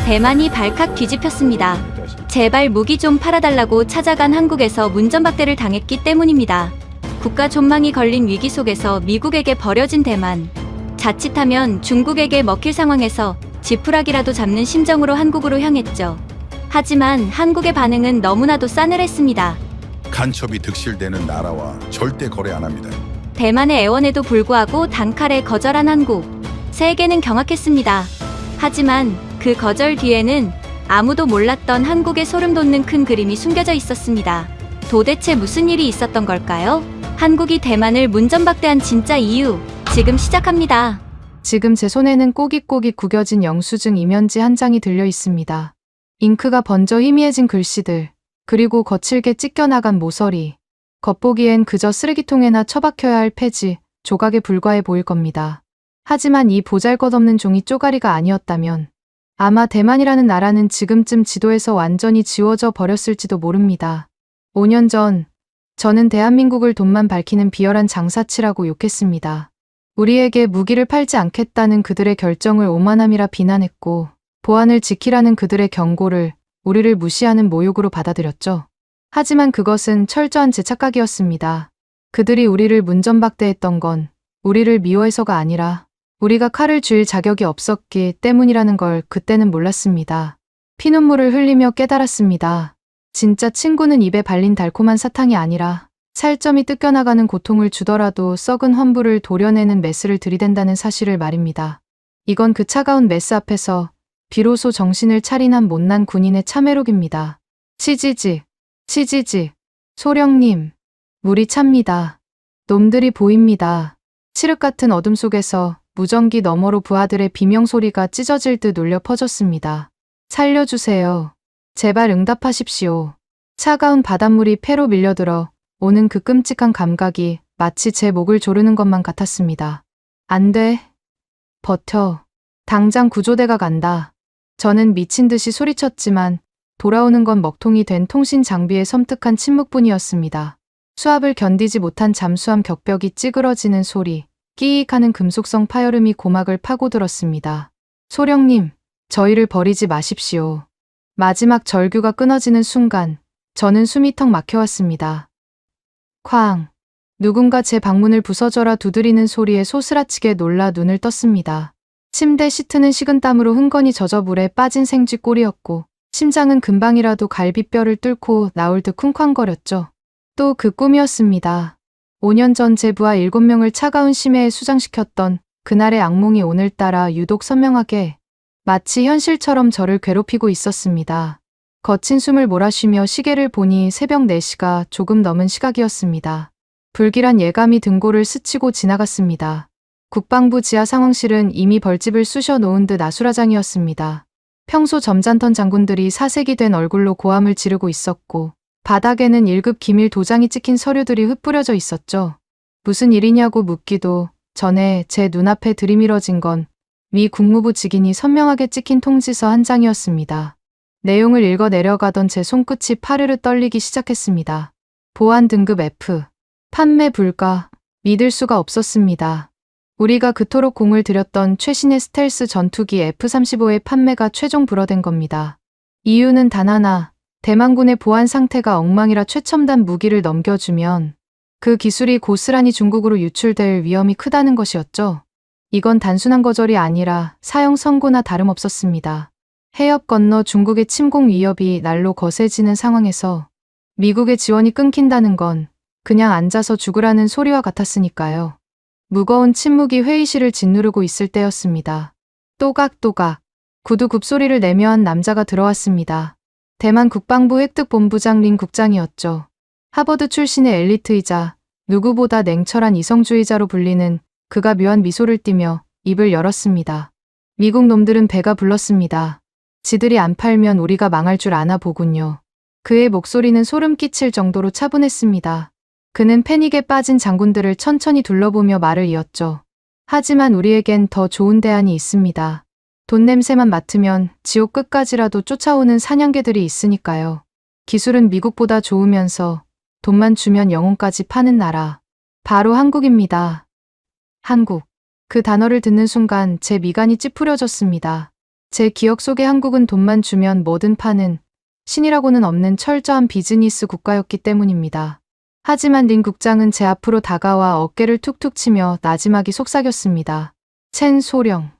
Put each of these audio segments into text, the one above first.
대만이 발칵 뒤집혔습니다. 제발 무기 좀 팔아달라고 찾아간 한국에서 문전박대를 당했기 때문입니다. 국가 존망이 걸린 위기 속에서 미국에게 버려진 대만. 자칫하면 중국에게 먹힐 상황에서 지푸라기라도 잡는 심정으로 한국으로 향했죠. 하지만 한국의 반응은 너무나도 싸늘했습니다. 간첩이 득실되는 나라와 절대 거래 안 합니다. 대만의 애원에도 불구하고 단칼에 거절한 한국. 세계는 경악했습니다. 하지만 그 거절 뒤에는 아무도 몰랐던 한국의 소름 돋는 큰 그림이 숨겨져 있었습니다. 도대체 무슨 일이 있었던 걸까요? 한국이 대만을 문전박대한 진짜 이유, 지금 시작합니다. 지금 제 손에는 꼬깃꼬깃 구겨진 영수증 이면지 한 장이 들려 있습니다. 잉크가 번져 희미해진 글씨들, 그리고 거칠게 찢겨나간 모서리. 겉보기엔 그저 쓰레기통에나 처박혀야 할 폐지, 조각에 불과해 보일 겁니다. 하지만 이 보잘것없는 종이 쪼가리가 아니었다면 아마 대만이라는 나라는 지금쯤 지도에서 완전히 지워져 버렸을지도 모릅니다. 5년 전, 저는 대한민국을 돈만 밝히는 비열한 장사치라고 욕했습니다. 우리에게 무기를 팔지 않겠다는 그들의 결정을 오만함이라 비난했고, 보안을 지키라는 그들의 경고를 우리를 무시하는 모욕으로 받아들였죠. 하지만 그것은 철저한 제 착각이었습니다. 그들이 우리를 문전박대했던 건 우리를 미워해서가 아니라 우리가 칼을 쥘 자격이 없었기 때문이라는 걸 그때는 몰랐습니다. 피눈물을 흘리며 깨달았습니다. 진짜 친구는 입에 발린 달콤한 사탕이 아니라 살점이 뜯겨나가는 고통을 주더라도 썩은 환부를 도려내는 메스를 들이댄다는 사실을 말입니다. 이건 그 차가운 메스 앞에서 비로소 정신을 차린한 못난 군인의 참회록입니다. 치지지, 치지지, 소령님, 물이 찹니다. 놈들이 보입니다. 칠흑 같은 어둠 속에서 무전기 너머로 부하들의 비명소리가 찢어질 듯 울려 퍼졌습니다. 살려주세요. 제발 응답하십시오. 차가운 바닷물이 폐로 밀려들어 오는 그 끔찍한 감각이 마치 제 목을 조르는 것만 같았습니다. 안 돼. 버텨. 당장 구조대가 간다. 저는 미친 듯이 소리쳤지만 돌아오는 건 먹통이 된 통신 장비의 섬뜩한 침묵뿐이었습니다. 수압을 견디지 못한 잠수함 격벽이 찌그러지는 소리, 끼익하는 금속성 파열음이 고막을 파고들었습니다. 소령님, 저희를 버리지 마십시오. 마지막 절규가 끊어지는 순간 저는 숨이 턱 막혀왔습니다. 쾅! 누군가 제 방문을 부서져라 두드리는 소리에 소스라치게 놀라 눈을 떴습니다. 침대 시트는 식은땀으로 흥건히 젖어 물에 빠진 생쥐 꼴이었고 심장은 금방이라도 갈비뼈를 뚫고 나올 듯 쿵쾅거렸죠. 또 그 꿈이었습니다. 5년 전 제 부하 7명을 차가운 심해에 수장시켰던 그날의 악몽이 오늘따라 유독 선명하게 마치 현실처럼 저를 괴롭히고 있었습니다. 거친 숨을 몰아쉬며 시계를 보니 새벽 4시가 조금 넘은 시각이었습니다. 불길한 예감이 등골을 스치고 지나갔습니다. 국방부 지하 상황실은 이미 벌집을 쑤셔 놓은 듯 아수라장이었습니다. 평소 점잖던 장군들이 사색이 된 얼굴로 고함을 지르고 있었고 바닥에는 1급 기밀 도장이 찍힌 서류들이 흩뿌려져 있었죠. 무슨 일이냐고 묻기도 전에 제 눈앞에 들이밀어진 건 미 국무부 직인이 선명하게 찍힌 통지서 한 장이었습니다. 내용을 읽어 내려가던 제 손끝이 파르르 떨리기 시작했습니다. 보안 등급 F. 판매 불가. 믿을 수가 없었습니다. 우리가 그토록 공을 들였던 최신의 스텔스 전투기 F-35의 판매가 최종 불허된 겁니다. 이유는 단 하나, 대만군의 보안 상태가 엉망이라 최첨단 무기를 넘겨주면 그 기술이 고스란히 중국으로 유출될 위험이 크다는 것이었죠. 이건 단순한 거절이 아니라 사형 선고나 다름없었습니다. 해협 건너 중국의 침공 위협이 날로 거세지는 상황에서 미국의 지원이 끊긴다는 건 그냥 앉아서 죽으라는 소리와 같았으니까요. 무거운 침묵이 회의실을 짓누르고 있을 때였습니다. 또각또각 구두 굽소리를 내며 한 남자가 들어왔습니다. 대만 국방부 획득본부장 린 국장이었죠. 하버드 출신의 엘리트이자 누구보다 냉철한 이성주의자로 불리는 그가 묘한 미소를 띠며 입을 열었습니다. 미국 놈들은 배가 불렀습니다. 지들이 안 팔면 우리가 망할 줄 아나 보군요. 그의 목소리는 소름 끼칠 정도로 차분했습니다. 그는 패닉에 빠진 장군들을 천천히 둘러보며 말을 이었죠. 하지만 우리에겐 더 좋은 대안이 있습니다. 돈 냄새만 맡으면 지옥 끝까지라도 쫓아오는 사냥개들이 있으니까요. 기술은 미국보다 좋으면서 돈만 주면 영혼까지 파는 나라. 바로 한국입니다. 한국. 그 단어를 듣는 순간 제 미간이 찌푸려졌습니다. 제 기억 속의 한국은 돈만 주면 뭐든 파는 신이라고는 없는 철저한 비즈니스 국가였기 때문입니다. 하지만 린 국장은 제 앞으로 다가와 어깨를 툭툭 치며 나지막이 속삭였습니다. 첸 소령.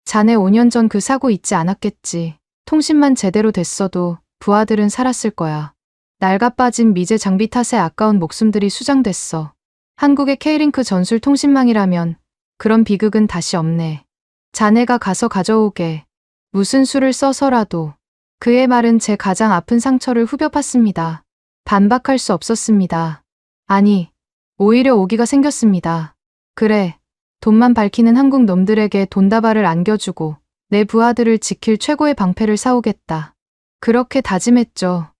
자네 5년 전 그 사고 잊지 않았겠지. 통신만 제대로 됐어도 부하들은 살았을 거야. 낡아 빠진 미제 장비 탓에 아까운 목숨들이 수장됐어. 한국의 K링크 전술 통신망이라면 그런 비극은 다시 없네. 자네가 가서 가져오게. 무슨 수를 써서라도. 그의 말은 제 가장 아픈 상처를 후벼 팠습니다. 반박할 수 없었습니다. 아니, 오히려 오기가 생겼습니다. 그래, 돈만 밝히는 한국 놈들에게 돈다발을 안겨주고 내 부하들을 지킬 최고의 방패를 사오겠다. 그렇게 다짐했죠.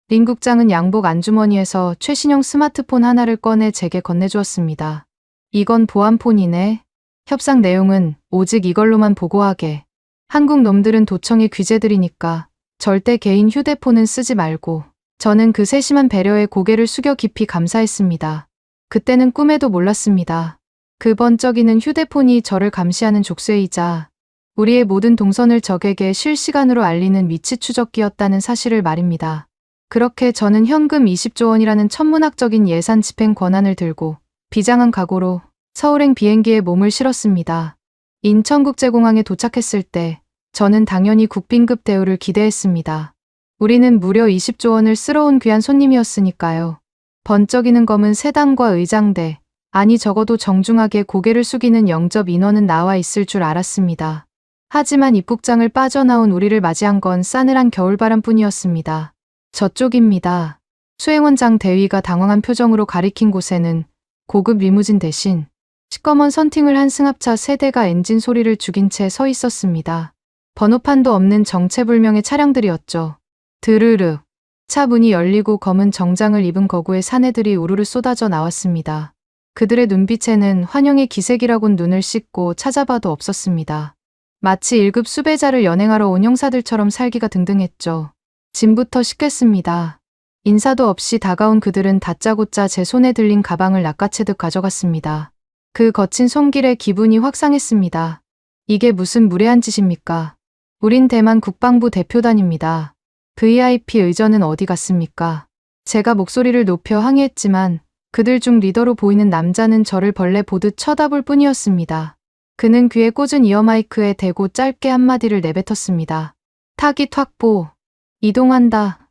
린 국장은 양복 안주머니에서 최신형 스마트폰 하나를 꺼내 제게 건네주었습니다. 이건 보안폰이네. 협상 내용은 오직 이걸로만 보고하게. 한국 놈들은 도청의 귀재들이니까 절대 개인 휴대폰은 쓰지 말고. 저는 그 세심한 배려에 고개를 숙여 깊이 감사했습니다. 그때는 꿈에도 몰랐습니다. 그 번쩍이는 휴대폰이 저를 감시하는 족쇄이자 우리의 모든 동선을 적에게 실시간으로 알리는 위치 추적기였다는 사실을 말입니다. 그렇게 저는 현금 20조 원이라는 천문학적인 예산 집행 권한을 들고 비장한 각오로 서울행 비행기에 몸을 실었습니다. 인천국제공항에 도착했을 때 저는 당연히 국빈급 대우를 기대했습니다. 우리는 무려 20조 원을 쓸어온 귀한 손님이었으니까요. 번쩍이는 검은 세단과 의장대, 아니 적어도 정중하게 고개를 숙이는 영접 인원은 나와 있을 줄 알았습니다. 하지만 입국장을 빠져나온 우리를 맞이한 건 싸늘한 겨울바람뿐이었습니다. 저쪽입니다. 수행원장 대위가 당황한 표정으로 가리킨 곳에는 고급 리무진 대신 시꺼먼 선팅을 한 승합차 3대가 엔진 소리를 죽인 채 서 있었습니다. 번호판도 없는 정체불명의 차량들이었죠. 드르르. 차 문이 열리고 검은 정장을 입은 거구의 사내들이 우르르 쏟아져 나왔습니다. 그들의 눈빛에는 환영의 기색이라곤 눈을 씻고 찾아봐도 없었습니다. 마치 1급 수배자를 연행하러 온 형사들처럼 살기가 등등했죠. 짐부터 씻겠습니다. 인사도 없이 다가온 그들은 다짜고짜 제 손에 들린 가방을 낚아채듯 가져갔습니다. 그 거친 손길에 기분이 확 상했습니다. 이게 무슨 무례한 짓입니까? 우린 대만 국방부 대표단입니다. VIP 의전은 어디 갔습니까? 제가 목소리를 높여 항의했지만 그들 중 리더로 보이는 남자는 저를 벌레 보듯 쳐다볼 뿐이었습니다. 그는 귀에 꽂은 이어마이크에 대고 짧게 한마디를 내뱉었습니다. 타깃 확보. 이동한다.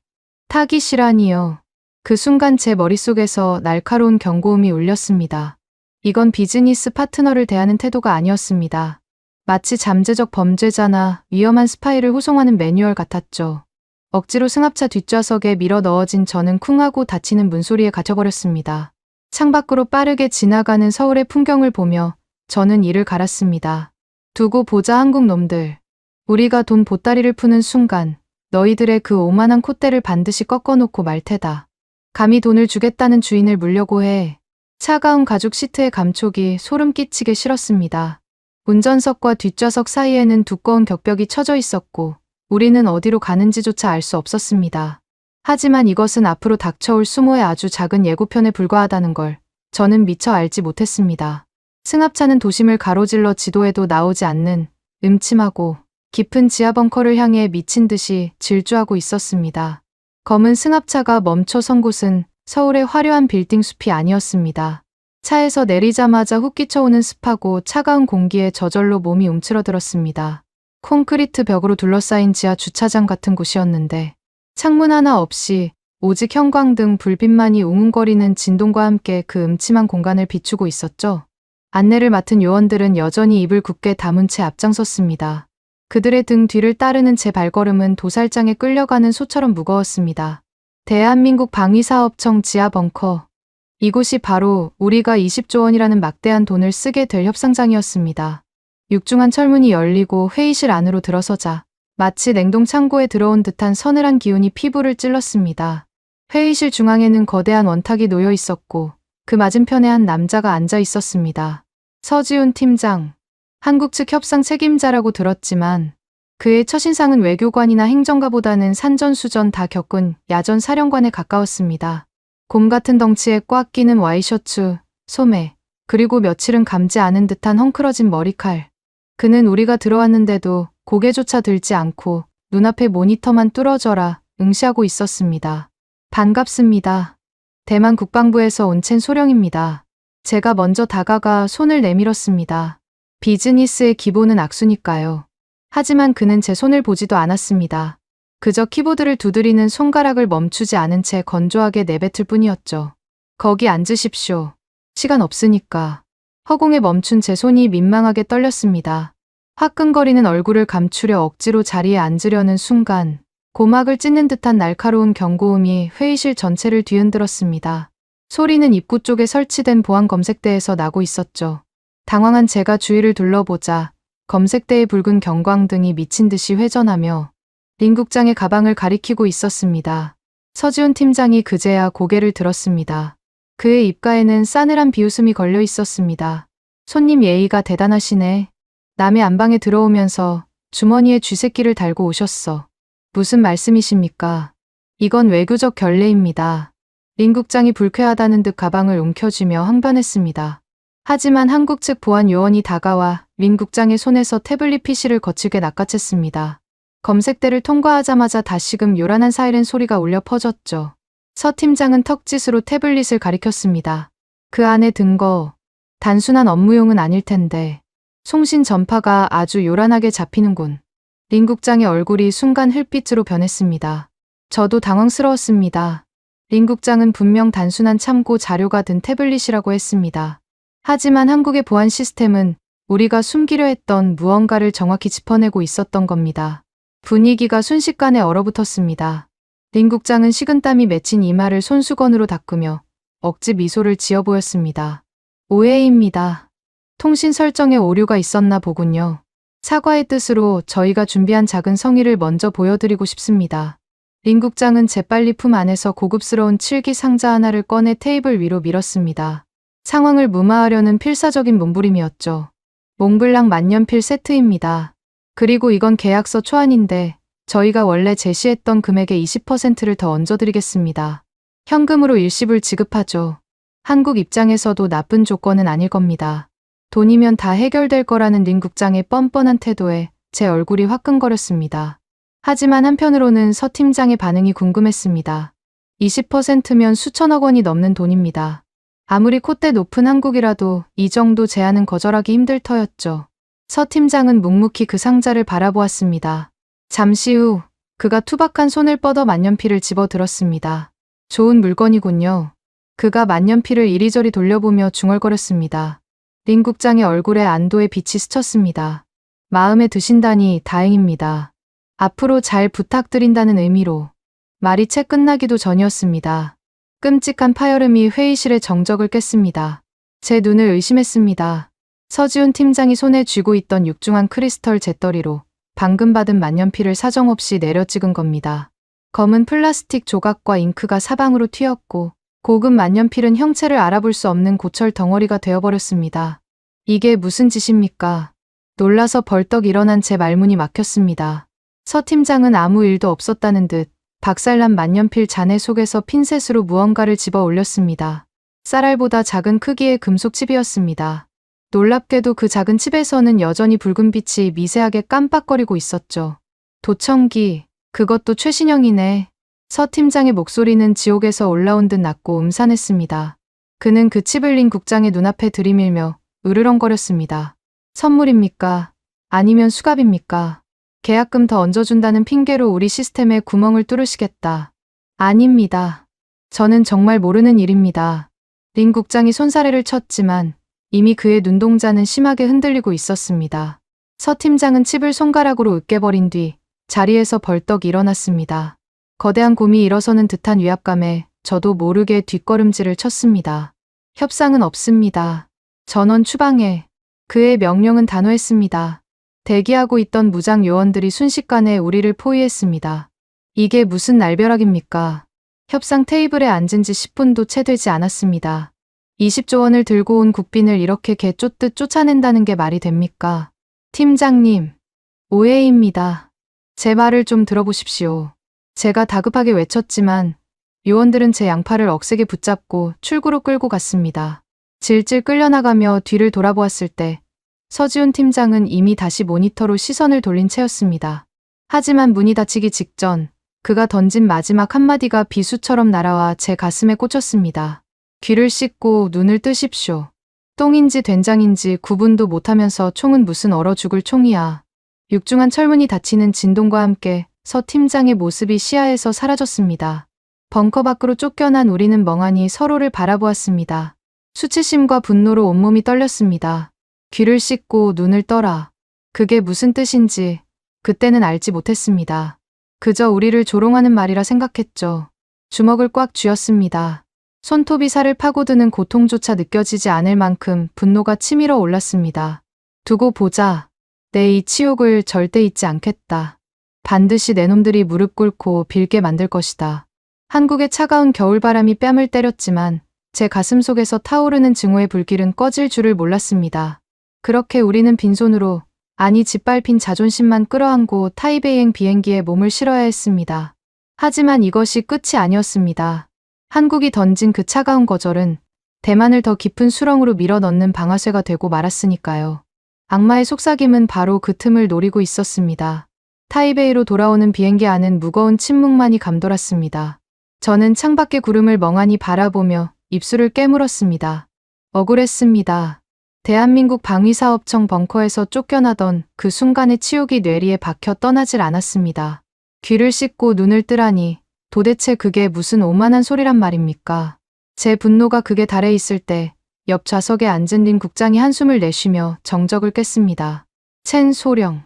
타깃이라니요. 그 순간 제 머릿속에서 날카로운 경고음이 울렸습니다. 이건 비즈니스 파트너를 대하는 태도가 아니었습니다. 마치 잠재적 범죄자나 위험한 스파이를 호송하는 매뉴얼 같았죠. 억지로 승합차 뒷좌석에 밀어 넣어진 저는 쿵하고 닫히는 문소리에 갇혀버렸습니다. 창밖으로 빠르게 지나가는 서울의 풍경을 보며 저는 이를 갈았습니다. 두고 보자 한국 놈들. 우리가 돈 보따리를 푸는 순간 너희들의 그 오만한 콧대를 반드시 꺾어놓고 말 테다. 감히 돈을 주겠다는 주인을 물려고 해. 차가운 가죽 시트의 감촉이 소름 끼치게 싫었습니다. 운전석과 뒷좌석 사이에는 두꺼운 격벽이 쳐져 있었고 우리는 어디로 가는지조차 알 수 없었습니다. 하지만 이것은 앞으로 닥쳐올 수모의 아주 작은 예고편에 불과하다는 걸 저는 미처 알지 못했습니다. 승합차는 도심을 가로질러 지도에도 나오지 않는 음침하고 깊은 지하 벙커를 향해 미친 듯이 질주하고 있었습니다. 검은 승합차가 멈춰 선 곳은 서울의 화려한 빌딩 숲이 아니었습니다. 차에서 내리자마자 훅 끼쳐오는 습하고 차가운 공기에 저절로 몸이 움츠러들었습니다. 콘크리트 벽으로 둘러싸인 지하 주차장 같은 곳이었는데 창문 하나 없이 오직 형광등 불빛만이 웅웅거리는 진동과 함께 그 음침한 공간을 비추고 있었죠. 안내를 맡은 요원들은 여전히 입을 굳게 다문 채 앞장섰습니다. 그들의 등 뒤를 따르는 제 발걸음은 도살장에 끌려가는 소처럼 무거웠습니다. 대한민국 방위사업청 지하 벙커. 이곳이 바로 우리가 20조 원이라는 막대한 돈을 쓰게 될 협상장이었습니다. 육중한 철문이 열리고 회의실 안으로 들어서자 마치 냉동 창고에 들어온 듯한 서늘한 기운이 피부를 찔렀습니다. 회의실 중앙에는 거대한 원탁이 놓여 있었고 그 맞은편에 한 남자가 앉아 있었습니다. 서지훈 팀장. 한국 측 협상 책임자라고 들었지만 그의 첫인상은 외교관이나 행정가보다는 산전수전 다 겪은 야전 사령관에 가까웠습니다. 곰 같은 덩치에 꽉 끼는 와이셔츠, 소매, 그리고 며칠은 감지 않은 듯한 헝클어진 머리칼. 그는 우리가 들어왔는데도 고개조차 들지 않고 눈앞에 모니터만 뚫어져라 응시하고 있었습니다. 반갑습니다. 대만 국방부에서 온 첸 소령입니다. 제가 먼저 다가가 손을 내밀었습니다. 비즈니스의 기본은 악수니까요. 하지만 그는 제 손을 보지도 않았습니다. 그저 키보드를 두드리는 손가락을 멈추지 않은 채 건조하게 내뱉을 뿐이었죠. 거기 앉으십시오. 시간 없으니까. 허공에 멈춘 제 손이 민망하게 떨렸습니다. 화끈거리는 얼굴을 감추려 억지로 자리에 앉으려는 순간 고막을 찢는 듯한 날카로운 경고음이 회의실 전체를 뒤흔들었습니다. 소리는 입구 쪽에 설치된 보안 검색대에서 나고 있었죠. 당황한 제가 주위를 둘러보자 검색대의 붉은 경광등이 미친 듯이 회전하며 린 국장의 가방을 가리키고 있었습니다. 서지훈 팀장이 그제야 고개를 들었습니다. 그의 입가에는 싸늘한 비웃음이 걸려 있었습니다. 손님 예의가 대단하시네. 남의 안방에 들어오면서 주머니에 쥐새끼를 달고 오셨어. 무슨 말씀이십니까? 이건 외교적 결례입니다. 린 국장이 불쾌하다는 듯 가방을 움켜쥐며 항변했습니다. 하지만 한국 측 보안 요원이 다가와 린 국장의 손에서 태블릿 PC를 거칠게 낚아챘습니다. 검색대를 통과하자마자 다시금 요란한 사이렌 소리가 울려 퍼졌죠. 서 팀장은 턱짓으로 태블릿을 가리켰습니다. 그 안에 든 거 단순한 업무용은 아닐 텐데 송신 전파가 아주 요란하게 잡히는군. 린 국장의 얼굴이 순간 흙빛으로 변했습니다. 저도 당황스러웠습니다. 린 국장은 분명 단순한 참고 자료가 든 태블릿이라고 했습니다. 하지만 한국의 보안 시스템은 우리가 숨기려 했던 무언가를 정확히 짚어내고 있었던 겁니다. 분위기가 순식간에 얼어붙었습니다. 린 국장은 식은땀이 맺힌 이마를 손수건으로 닦으며 억지 미소를 지어 보였습니다. 오해입니다. 통신 설정에 오류가 있었나 보군요. 사과의 뜻으로 저희가 준비한 작은 성의를 먼저 보여드리고 싶습니다. 린 국장은 재빨리 품 안에서 고급스러운 칠기 상자 하나를 꺼내 테이블 위로 밀었습니다. 상황을 무마하려는 필사적인 몸부림이었죠. 몽블랑 만년필 세트입니다. 그리고 이건 계약서 초안인데 저희가 원래 제시했던 금액의 20%를 더 얹어드리겠습니다. 현금으로 일시불 지급하죠. 한국 입장에서도 나쁜 조건은 아닐 겁니다. 돈이면 다 해결될 거라는 린 국장의 뻔뻔한 태도에 제 얼굴이 화끈거렸습니다. 하지만 한편으로는 서 팀장의 반응이 궁금했습니다. 20%면 수천억 원이 넘는 돈입니다. 아무리 콧대 높은 한국이라도 이 정도 제안은 거절하기 힘들 터였죠. 서 팀장은 묵묵히 그 상자를 바라보았습니다. 잠시 후 그가 투박한 손을 뻗어 만년필을 집어들었습니다. 좋은 물건이군요. 그가 만년필을 이리저리 돌려보며 중얼거렸습니다. 린 국장의 얼굴에 안도의 빛이 스쳤습니다. 마음에 드신다니 다행입니다. 앞으로 잘 부탁드린다는 의미로. 말이 채 끝나기도 전이었습니다. 끔찍한 파열음이 회의실의 정적을 깼습니다. 제 눈을 의심했습니다. 서지훈 팀장이 손에 쥐고 있던 육중한 크리스털 재떨이로 방금 받은 만년필을 사정없이 내려 찍은 겁니다. 검은 플라스틱 조각과 잉크가 사방으로 튀었고 고급 만년필은 형체를 알아볼 수 없는 고철 덩어리가 되어버렸습니다. 이게 무슨 짓입니까? 놀라서 벌떡 일어난 제 말문이 막혔습니다. 서 팀장은 아무 일도 없었다는 듯 박살난 만년필 잔해 속에서 핀셋으로 무언가를 집어 올렸습니다. 쌀알보다 작은 크기의 금속 칩이었습니다. 놀랍게도 그 작은 칩에서는 여전히 붉은 빛이 미세하게 깜빡거리고 있었죠. 도청기, 그것도 최신형이네. 서 팀장의 목소리는 지옥에서 올라온 듯 낮고 음산했습니다. 그는 그 칩을 린 국장의 눈앞에 들이밀며 으르렁거렸습니다. 선물입니까? 아니면 수갑입니까? 계약금 더 얹어준다는 핑계로 우리 시스템에 구멍을 뚫으시겠다. 아닙니다. 저는 정말 모르는 일입니다. 린 국장이 손사래를 쳤지만 이미 그의 눈동자는 심하게 흔들리고 있었습니다. 서 팀장은 칩을 손가락으로 으깨버린 뒤 자리에서 벌떡 일어났습니다. 거대한 곰이 일어서는 듯한 위압감에 저도 모르게 뒷걸음질을 쳤습니다. 협상은 없습니다. 전원 추방해. 그의 명령은 단호했습니다. 대기하고 있던 무장 요원들이 순식간에 우리를 포위했습니다. 이게 무슨 날벼락입니까? 협상 테이블에 앉은 지 10분도 채 되지 않았습니다. 20조 원을 들고 온 국빈을 이렇게 개 쫓듯 쫓아낸다는 게 말이 됩니까? 팀장님, 오해입니다. 제 말을 좀 들어보십시오. 제가 다급하게 외쳤지만 요원들은 제 양팔을 억세게 붙잡고 출구로 끌고 갔습니다. 질질 끌려나가며 뒤를 돌아보았을 때 서지훈 팀장은 이미 다시 모니터로 시선을 돌린 채였습니다. 하지만 문이 닫히기 직전 그가 던진 마지막 한마디가 비수처럼 날아와 제 가슴에 꽂혔습니다. 귀를 씻고 눈을 뜨십시오. 똥인지 된장인지 구분도 못하면서 총은 무슨 얼어 죽을 총이야. 육중한 철문이 닫히는 진동과 함께 서 팀장의 모습이 시야에서 사라졌습니다. 벙커 밖으로 쫓겨난 우리는 멍하니 서로를 바라보았습니다. 수치심과 분노로 온몸이 떨렸습니다. 귀를 씻고 눈을 떠라. 그게 무슨 뜻인지 그때는 알지 못했습니다. 그저 우리를 조롱하는 말이라 생각했죠. 주먹을 꽉 쥐었습니다. 손톱이 살을 파고드는 고통조차 느껴지지 않을 만큼 분노가 치밀어 올랐습니다. 두고 보자. 내 이 치욕을 절대 잊지 않겠다. 반드시 내 놈들이 무릎 꿇고 빌게 만들 것이다. 한국의 차가운 겨울바람이 뺨을 때렸지만 제 가슴 속에서 타오르는 증오의 불길은 꺼질 줄을 몰랐습니다. 그렇게 우리는 빈손으로, 아니 짓밟힌 자존심만 끌어안고 타이베이행 비행기에 몸을 실어야 했습니다. 하지만 이것이 끝이 아니었습니다. 한국이 던진 그 차가운 거절은 대만을 더 깊은 수렁으로 밀어넣는 방아쇠가 되고 말았으니까요. 악마의 속삭임은 바로 그 틈을 노리고 있었습니다. 타이베이로 돌아오는 비행기 안은 무거운 침묵만이 감돌았습니다. 저는 창밖의 구름을 멍하니 바라보며 입술을 깨물었습니다. 억울했습니다. 대한민국 방위사업청 벙커에서 쫓겨나던 그 순간의 치욕이 뇌리에 박혀 떠나질 않았습니다. 귀를 씻고 눈을 뜨라니 도대체 그게 무슨 오만한 소리란 말입니까? 제 분노가 극에 달해 있을 때 옆 좌석에 앉은 린 국장이 한숨을 내쉬며 정적을 깼습니다. 첸 소령.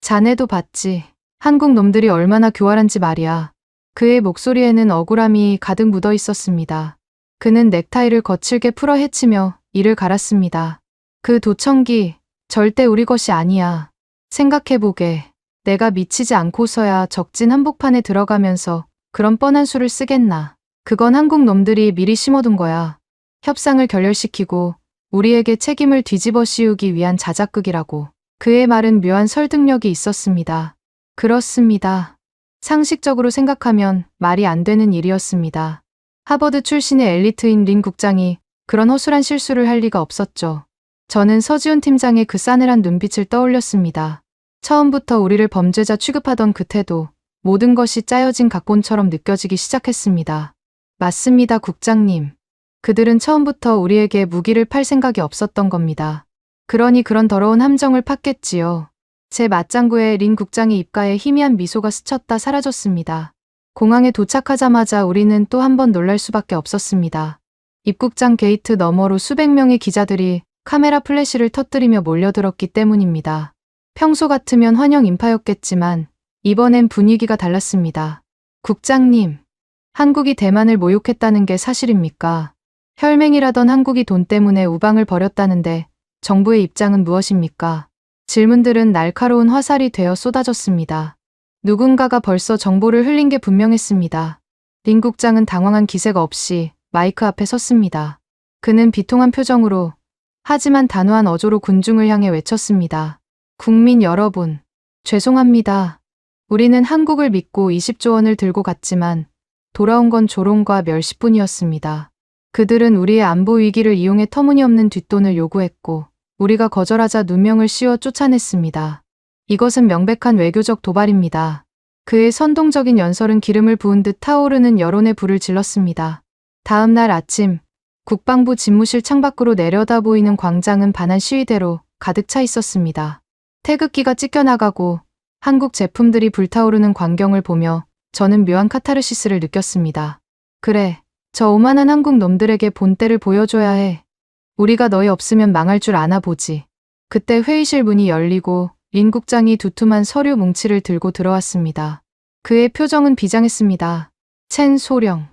자네도 봤지. 한국 놈들이 얼마나 교활한지 말이야. 그의 목소리에는 억울함이 가득 묻어 있었습니다. 그는 넥타이를 거칠게 풀어 헤치며 이를 갈았습니다. 그 도청기 절대 우리 것이 아니야. 생각해보게. 내가 미치지 않고서야 적진 한복판에 들어가면서 그런 뻔한 수를 쓰겠나. 그건 한국 놈들이 미리 심어둔 거야. 협상을 결렬시키고 우리에게 책임을 뒤집어 씌우기 위한 자작극이라고. 그의 말은 묘한 설득력이 있었습니다. 그렇습니다. 상식적으로 생각하면 말이 안 되는 일이었습니다. 하버드 출신의 엘리트인 린 국장이 그런 허술한 실수를 할 리가 없었죠. 저는 서지훈 팀장의 그 싸늘한 눈빛을 떠올렸습니다. 처음부터 우리를 범죄자 취급하던 그 태도, 모든 것이 짜여진 각본처럼 느껴지기 시작했습니다. 맞습니다, 국장님. 그들은 처음부터 우리에게 무기를 팔 생각이 없었던 겁니다. 그러니 그런 더러운 함정을 팠겠지요. 제 맞장구에 린 국장의 입가에 희미한 미소가 스쳤다 사라졌습니다. 공항에 도착하자마자 우리는 또 한 번 놀랄 수밖에 없었습니다. 입국장 게이트 너머로 수백 명의 기자들이 카메라 플래시를 터뜨리며 몰려들었기 때문입니다. 평소 같으면 환영 인파였겠지만 이번엔 분위기가 달랐습니다. 국장님, 한국이 대만을 모욕했다는 게 사실입니까? 혈맹이라던 한국이 돈 때문에 우방을 벌였다는데 정부의 입장은 무엇입니까? 질문들은 날카로운 화살이 되어 쏟아졌습니다. 누군가가 벌써 정보를 흘린 게 분명했습니다. 린 국장은 당황한 기색 없이 마이크 앞에 섰습니다. 그는 비통한 표정으로 하지만 단호한 어조로 군중을 향해 외쳤습니다. 국민 여러분, 죄송합니다. 우리는 한국을 믿고 20조 원을 들고 갔지만 돌아온 건 조롱과 멸시뿐이었습니다. 그들은 우리의 안보 위기를 이용해 터무니없는 뒷돈을 요구했고 우리가 거절하자 누명을 씌워 쫓아냈습니다. 이것은 명백한 외교적 도발입니다. 그의 선동적인 연설은 기름을 부은 듯 타오르는 여론의 불을 질렀습니다. 다음 날 아침 국방부 집무실 창밖으로 내려다 보이는 광장은 반한 시위대로 가득 차 있었습니다. 태극기가 찢겨나가고 한국 제품들이 불타오르는 광경을 보며 저는 묘한 카타르시스를 느꼈습니다. 그래, 저 오만한 한국 놈들에게 본때를 보여줘야 해. 우리가 너희 없으면 망할 줄 아나 보지. 그때 회의실 문이 열리고 린 국장이 두툼한 서류 뭉치를 들고 들어왔습니다. 그의 표정은 비장했습니다. 첸 소령.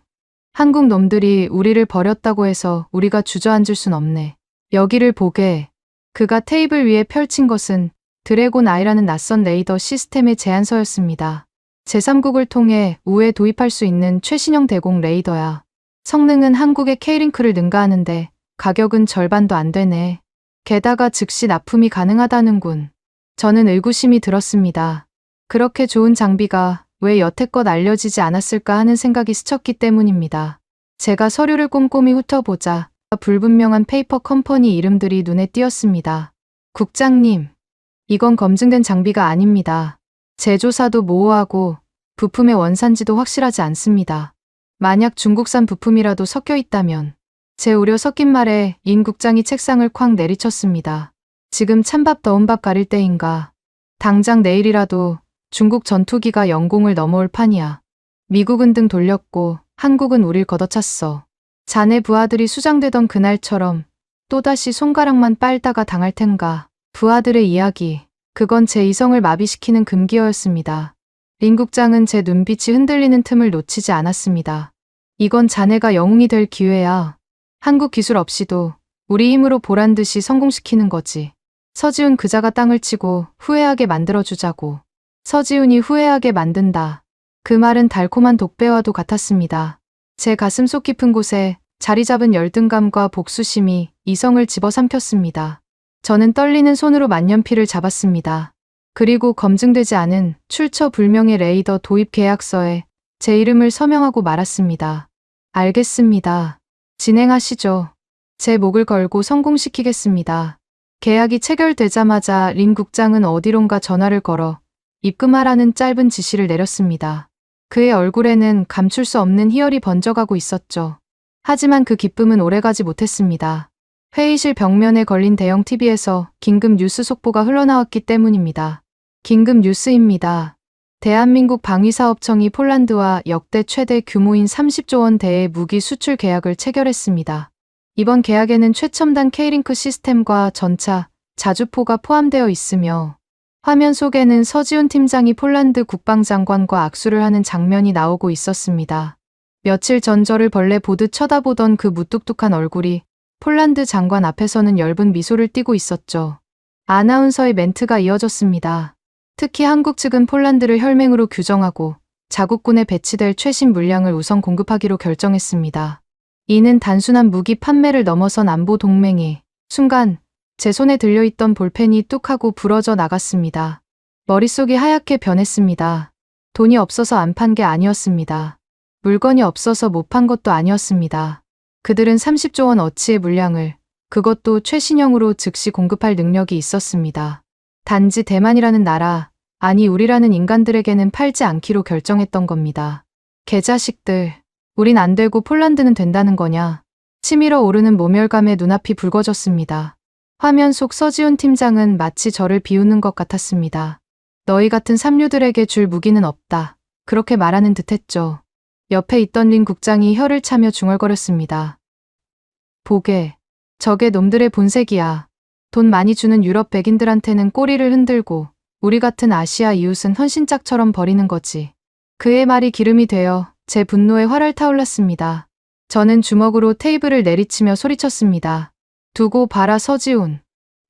한국 놈들이 우리를 버렸다고 해서 우리가 주저앉을 순 없네. 여기를 보게. 그가 테이블 위에 펼친 것은 드래곤 아이라는 낯선 레이더 시스템의 제안서였습니다. 제3국을 통해 우에 도입할 수 있는 최신형 대공 레이더야. 성능은 한국의 K링크를 능가하는데 가격은 절반도 안 되네. 게다가 즉시 납품이 가능하다는군. 저는 의구심이 들었습니다. 그렇게 좋은 장비가 왜 여태껏 알려지지 않았을까 하는 생각이 스쳤기 때문입니다. 제가 서류를 꼼꼼히 훑어보자 불분명한 페이퍼 컴퍼니 이름들이 눈에 띄었습니다. 국장님, 이건 검증된 장비가 아닙니다. 제조사도 모호하고 부품의 원산지도 확실하지 않습니다. 만약 중국산 부품이라도 섞여 있다면. 제 우려 섞인 말에 인 국장이 책상을 쾅 내리쳤습니다. 지금 찬밥 더운 밥 가릴 때인가. 당장 내일이라도 중국 전투기가 영공을 넘어올 판이야. 미국은 등 돌렸고 한국은 우릴 걷어찼어. 자네 부하들이 수장되던 그날처럼 또다시 손가락만 빨다가 당할 텐가. 부하들의 이야기, 그건 제 이성을 마비시키는 금기어였습니다. 린 국장은 제 눈빛이 흔들리는 틈을 놓치지 않았습니다. 이건 자네가 영웅이 될 기회야. 한국 기술 없이도 우리 힘으로 보란 듯이 성공시키는 거지. 서지훈 그자가 땅을 치고 후회하게 만들어주자고. 서지훈이 후회하게 만든다. 그 말은 달콤한 독배와도 같았습니다. 제 가슴 속 깊은 곳에 자리 잡은 열등감과 복수심이 이성을 집어삼켰습니다. 저는 떨리는 손으로 만년필을 잡았습니다. 그리고 검증되지 않은 출처 불명의 레이더 도입 계약서에 제 이름을 서명하고 말았습니다. 알겠습니다. 진행하시죠. 제 목을 걸고 성공시키겠습니다. 계약이 체결되자마자 린 국장은 어디론가 전화를 걸어 입금하라는 짧은 지시를 내렸습니다. 그의 얼굴에는 감출 수 없는 희열이 번져가고 있었죠. 하지만 그 기쁨은 오래가지 못했습니다. 회의실 벽면에 걸린 대형 TV에서 긴급 뉴스 속보가 흘러나왔기 때문입니다. 긴급 뉴스입니다. 대한민국 방위사업청이 폴란드와 역대 최대 규모인 30조 원대의 무기 수출 계약을 체결했습니다. 이번 계약에는 최첨단 K링크 시스템과 전차, 자주포가 포함되어 있으며 화면 속에는 서지훈 팀장이 폴란드 국방장관과 악수를 하는 장면이 나오고 있었습니다. 며칠 전 저를 벌레 보듯 쳐다보던 그 무뚝뚝한 얼굴이 폴란드 장관 앞에서는 엷은 미소를 띠고 있었죠. 아나운서의 멘트가 이어졌습니다. 특히 한국 측은 폴란드를 혈맹으로 규정하고 자국군에 배치될 최신 물량을 우선 공급하기로 결정했습니다. 이는 단순한 무기 판매를 넘어선 안보 동맹이 순간 제 손에 들려있던 볼펜이 뚝 하고 부러져 나갔습니다. 머릿속이 하얗게 변했습니다. 돈이 없어서 안 판 게 아니었습니다. 물건이 없어서 못 판 것도 아니었습니다. 그들은 30조 원 어치의 물량을, 그것도 최신형으로 즉시 공급할 능력이 있었습니다. 단지 대만이라는 나라, 아니 우리라는 인간들에게는 팔지 않기로 결정했던 겁니다. 개자식들, 우린 안 되고 폴란드는 된다는 거냐. 치밀어 오르는 모멸감에 눈앞이 붉어졌습니다. 화면 속 서지훈 팀장은 마치 저를 비웃는 것 같았습니다. 너희 같은 삼류들에게 줄 무기는 없다. 그렇게 말하는 듯했죠. 옆에 있던 린 국장이 혀를 차며 중얼거렸습니다. 보게, 저게 놈들의 본색이야. 돈 많이 주는 유럽 백인들한테는 꼬리를 흔들고 우리 같은 아시아 이웃은 헌신짝처럼 버리는 거지. 그의 말이 기름이 되어 제 분노에 활활 타올랐습니다. 저는 주먹으로 테이블을 내리치며 소리쳤습니다. 두고 봐라 서지훈.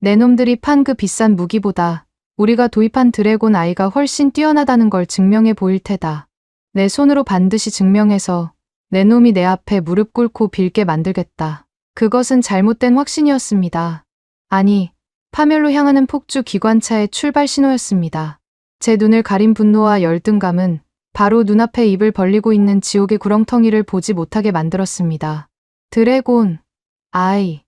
내 놈들이 판 그 비싼 무기보다 우리가 도입한 드래곤 아이가 훨씬 뛰어나다는 걸 증명해 보일 테다. 내 손으로 반드시 증명해서 내 놈이 내 앞에 무릎 꿇고 빌게 만들겠다. 그것은 잘못된 확신이었습니다. 아니, 파멸로 향하는 폭주 기관차의 출발 신호였습니다. 제 눈을 가린 분노와 열등감은 바로 눈앞에 입을 벌리고 있는 지옥의 구렁텅이를 보지 못하게 만들었습니다. 드래곤, 아이,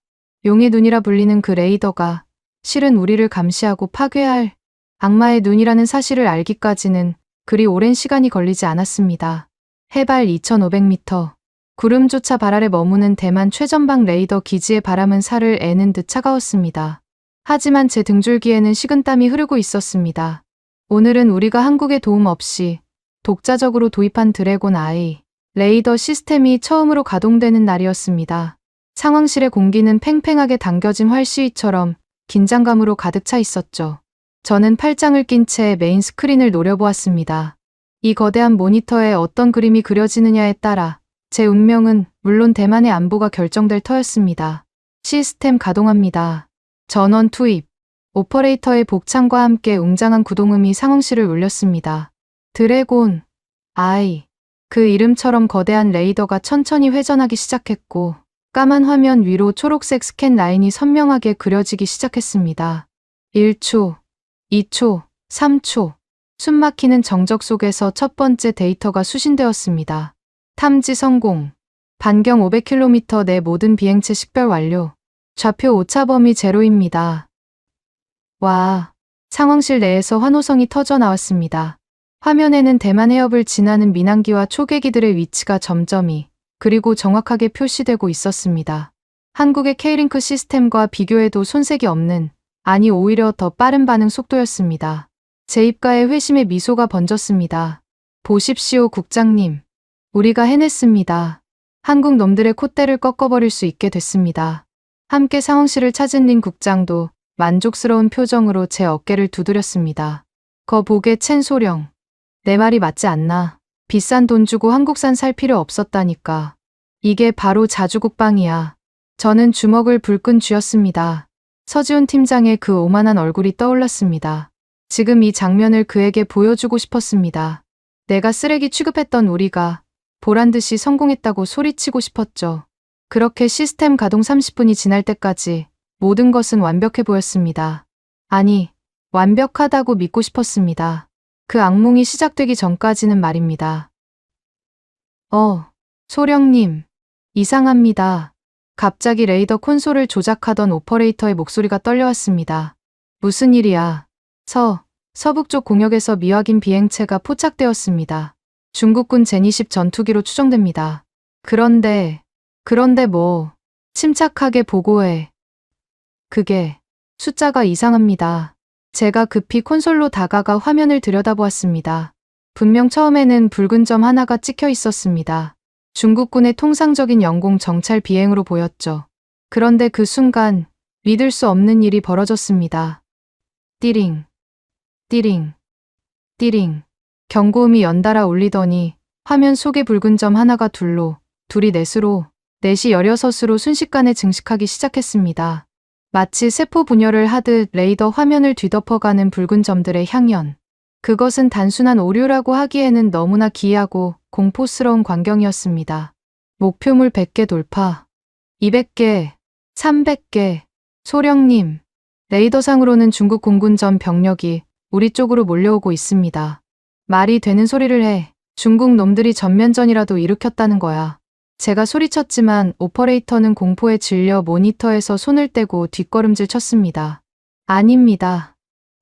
용의 눈이라 불리는 그 레이더가 실은 우리를 감시하고 파괴할 악마의 눈이라는 사실을 알기까지는 그리 오랜 시간이 걸리지 않았습니다. 해발 2500m, 구름조차 발 아래 머무는 대만 최전방 레이더 기지의 바람은 살을 애는 듯 차가웠습니다. 하지만 제 등줄기에는 식은땀이 흐르고 있었습니다. 오늘은 우리가 한국의 도움 없이 독자적으로 도입한 드래곤 아이, 레이더 시스템이 처음으로 가동되는 날이었습니다. 상황실의 공기는 팽팽하게 당겨진 활시위처럼 긴장감으로 가득 차 있었죠. 저는 팔짱을 낀 채 메인 스크린을 노려보았습니다. 이 거대한 모니터에 어떤 그림이 그려지느냐에 따라 제 운명은 물론 대만의 안보가 결정될 터였습니다. 시스템 가동합니다. 전원 투입. 오퍼레이터의 복창과 함께 웅장한 구동음이 상황실을 울렸습니다. 드래곤, 아이. 그 이름처럼 거대한 레이더가 천천히 회전하기 시작했고 까만 화면 위로 초록색 스캔 라인이 선명하게 그려지기 시작했습니다. 1초, 2초, 3초. 숨막히는 정적 속에서 첫 번째 데이터가 수신되었습니다. 탐지 성공. 반경 500km 내 모든 비행체 식별 완료. 좌표 오차 범위 제로입니다. 와, 상황실 내에서 환호성이 터져 나왔습니다. 화면에는 대만 해협을 지나는 민항기와 초계기들의 위치가 점점이 그리고 정확하게 표시되고 있었습니다. 한국의 K링크 시스템과 비교해도 손색이 없는, 아니 오히려 더 빠른 반응 속도였습니다. 제 입가에 회심의 미소가 번졌습니다. 보십시오, 국장님. 우리가 해냈습니다. 한국 놈들의 콧대를 꺾어버릴 수 있게 됐습니다. 함께 상황실을 찾은 린 국장도 만족스러운 표정으로 제 어깨를 두드렸습니다. 거 보게 첸 소령. 내 말이 맞지 않나. 비싼 돈 주고 한국산 살 필요 없었다니까. 이게 바로 자주국방이야. 저는 주먹을 불끈 쥐었습니다. 서지훈 팀장의 그 오만한 얼굴이 떠올랐습니다. 지금 이 장면을 그에게 보여주고 싶었습니다. 내가 쓰레기 취급했던 우리가 보란듯이 성공했다고 소리치고 싶었죠. 그렇게 시스템 가동 30분이 지날 때까지 모든 것은 완벽해 보였습니다. 아니, 완벽하다고 믿고 싶었습니다. 그 악몽이 시작되기 전까지는 말입니다. 소령님, 이상합니다. 갑자기 레이더 콘솔을 조작하던 오퍼레이터의 목소리가 떨려왔습니다. 무슨 일이야? 서북쪽 공역에서 미확인 비행체가 포착되었습니다. 중국군 제니10 전투기로 추정됩니다. 그런데 뭐, 침착하게 보고해. 그게, 숫자가 이상합니다. 제가 급히 콘솔로 다가가 화면을 들여다보았습니다. 분명 처음에는 붉은 점 하나가 찍혀 있었습니다. 중국군의 통상적인 영공 정찰 비행으로 보였죠. 그런데 그 순간 믿을 수 없는 일이 벌어졌습니다. 띠링, 띠링, 띠링. 경고음이 연달아 울리더니 화면 속의 붉은 점 하나가 둘이 넷으로, 넷이 16으로 순식간에 증식하기 시작했습니다. 마치 세포 분열을 하듯 레이더 화면을 뒤덮어가는 붉은 점들의 향연. 그것은 단순한 오류라고 하기에는 너무나 기이하고 공포스러운 광경이었습니다. 목표물 100개 돌파, 200개, 300개. 소령님, 레이더상으로는 중국 공군 전 병력이 우리 쪽으로 몰려오고 있습니다. 말이 되는 소리를 해. 중국 놈들이 전면전이라도 일으켰다는 거야. 제가 소리쳤지만 오퍼레이터는 공포에 질려 모니터에서 손을 떼고 뒷걸음질 쳤습니다. 아닙니다.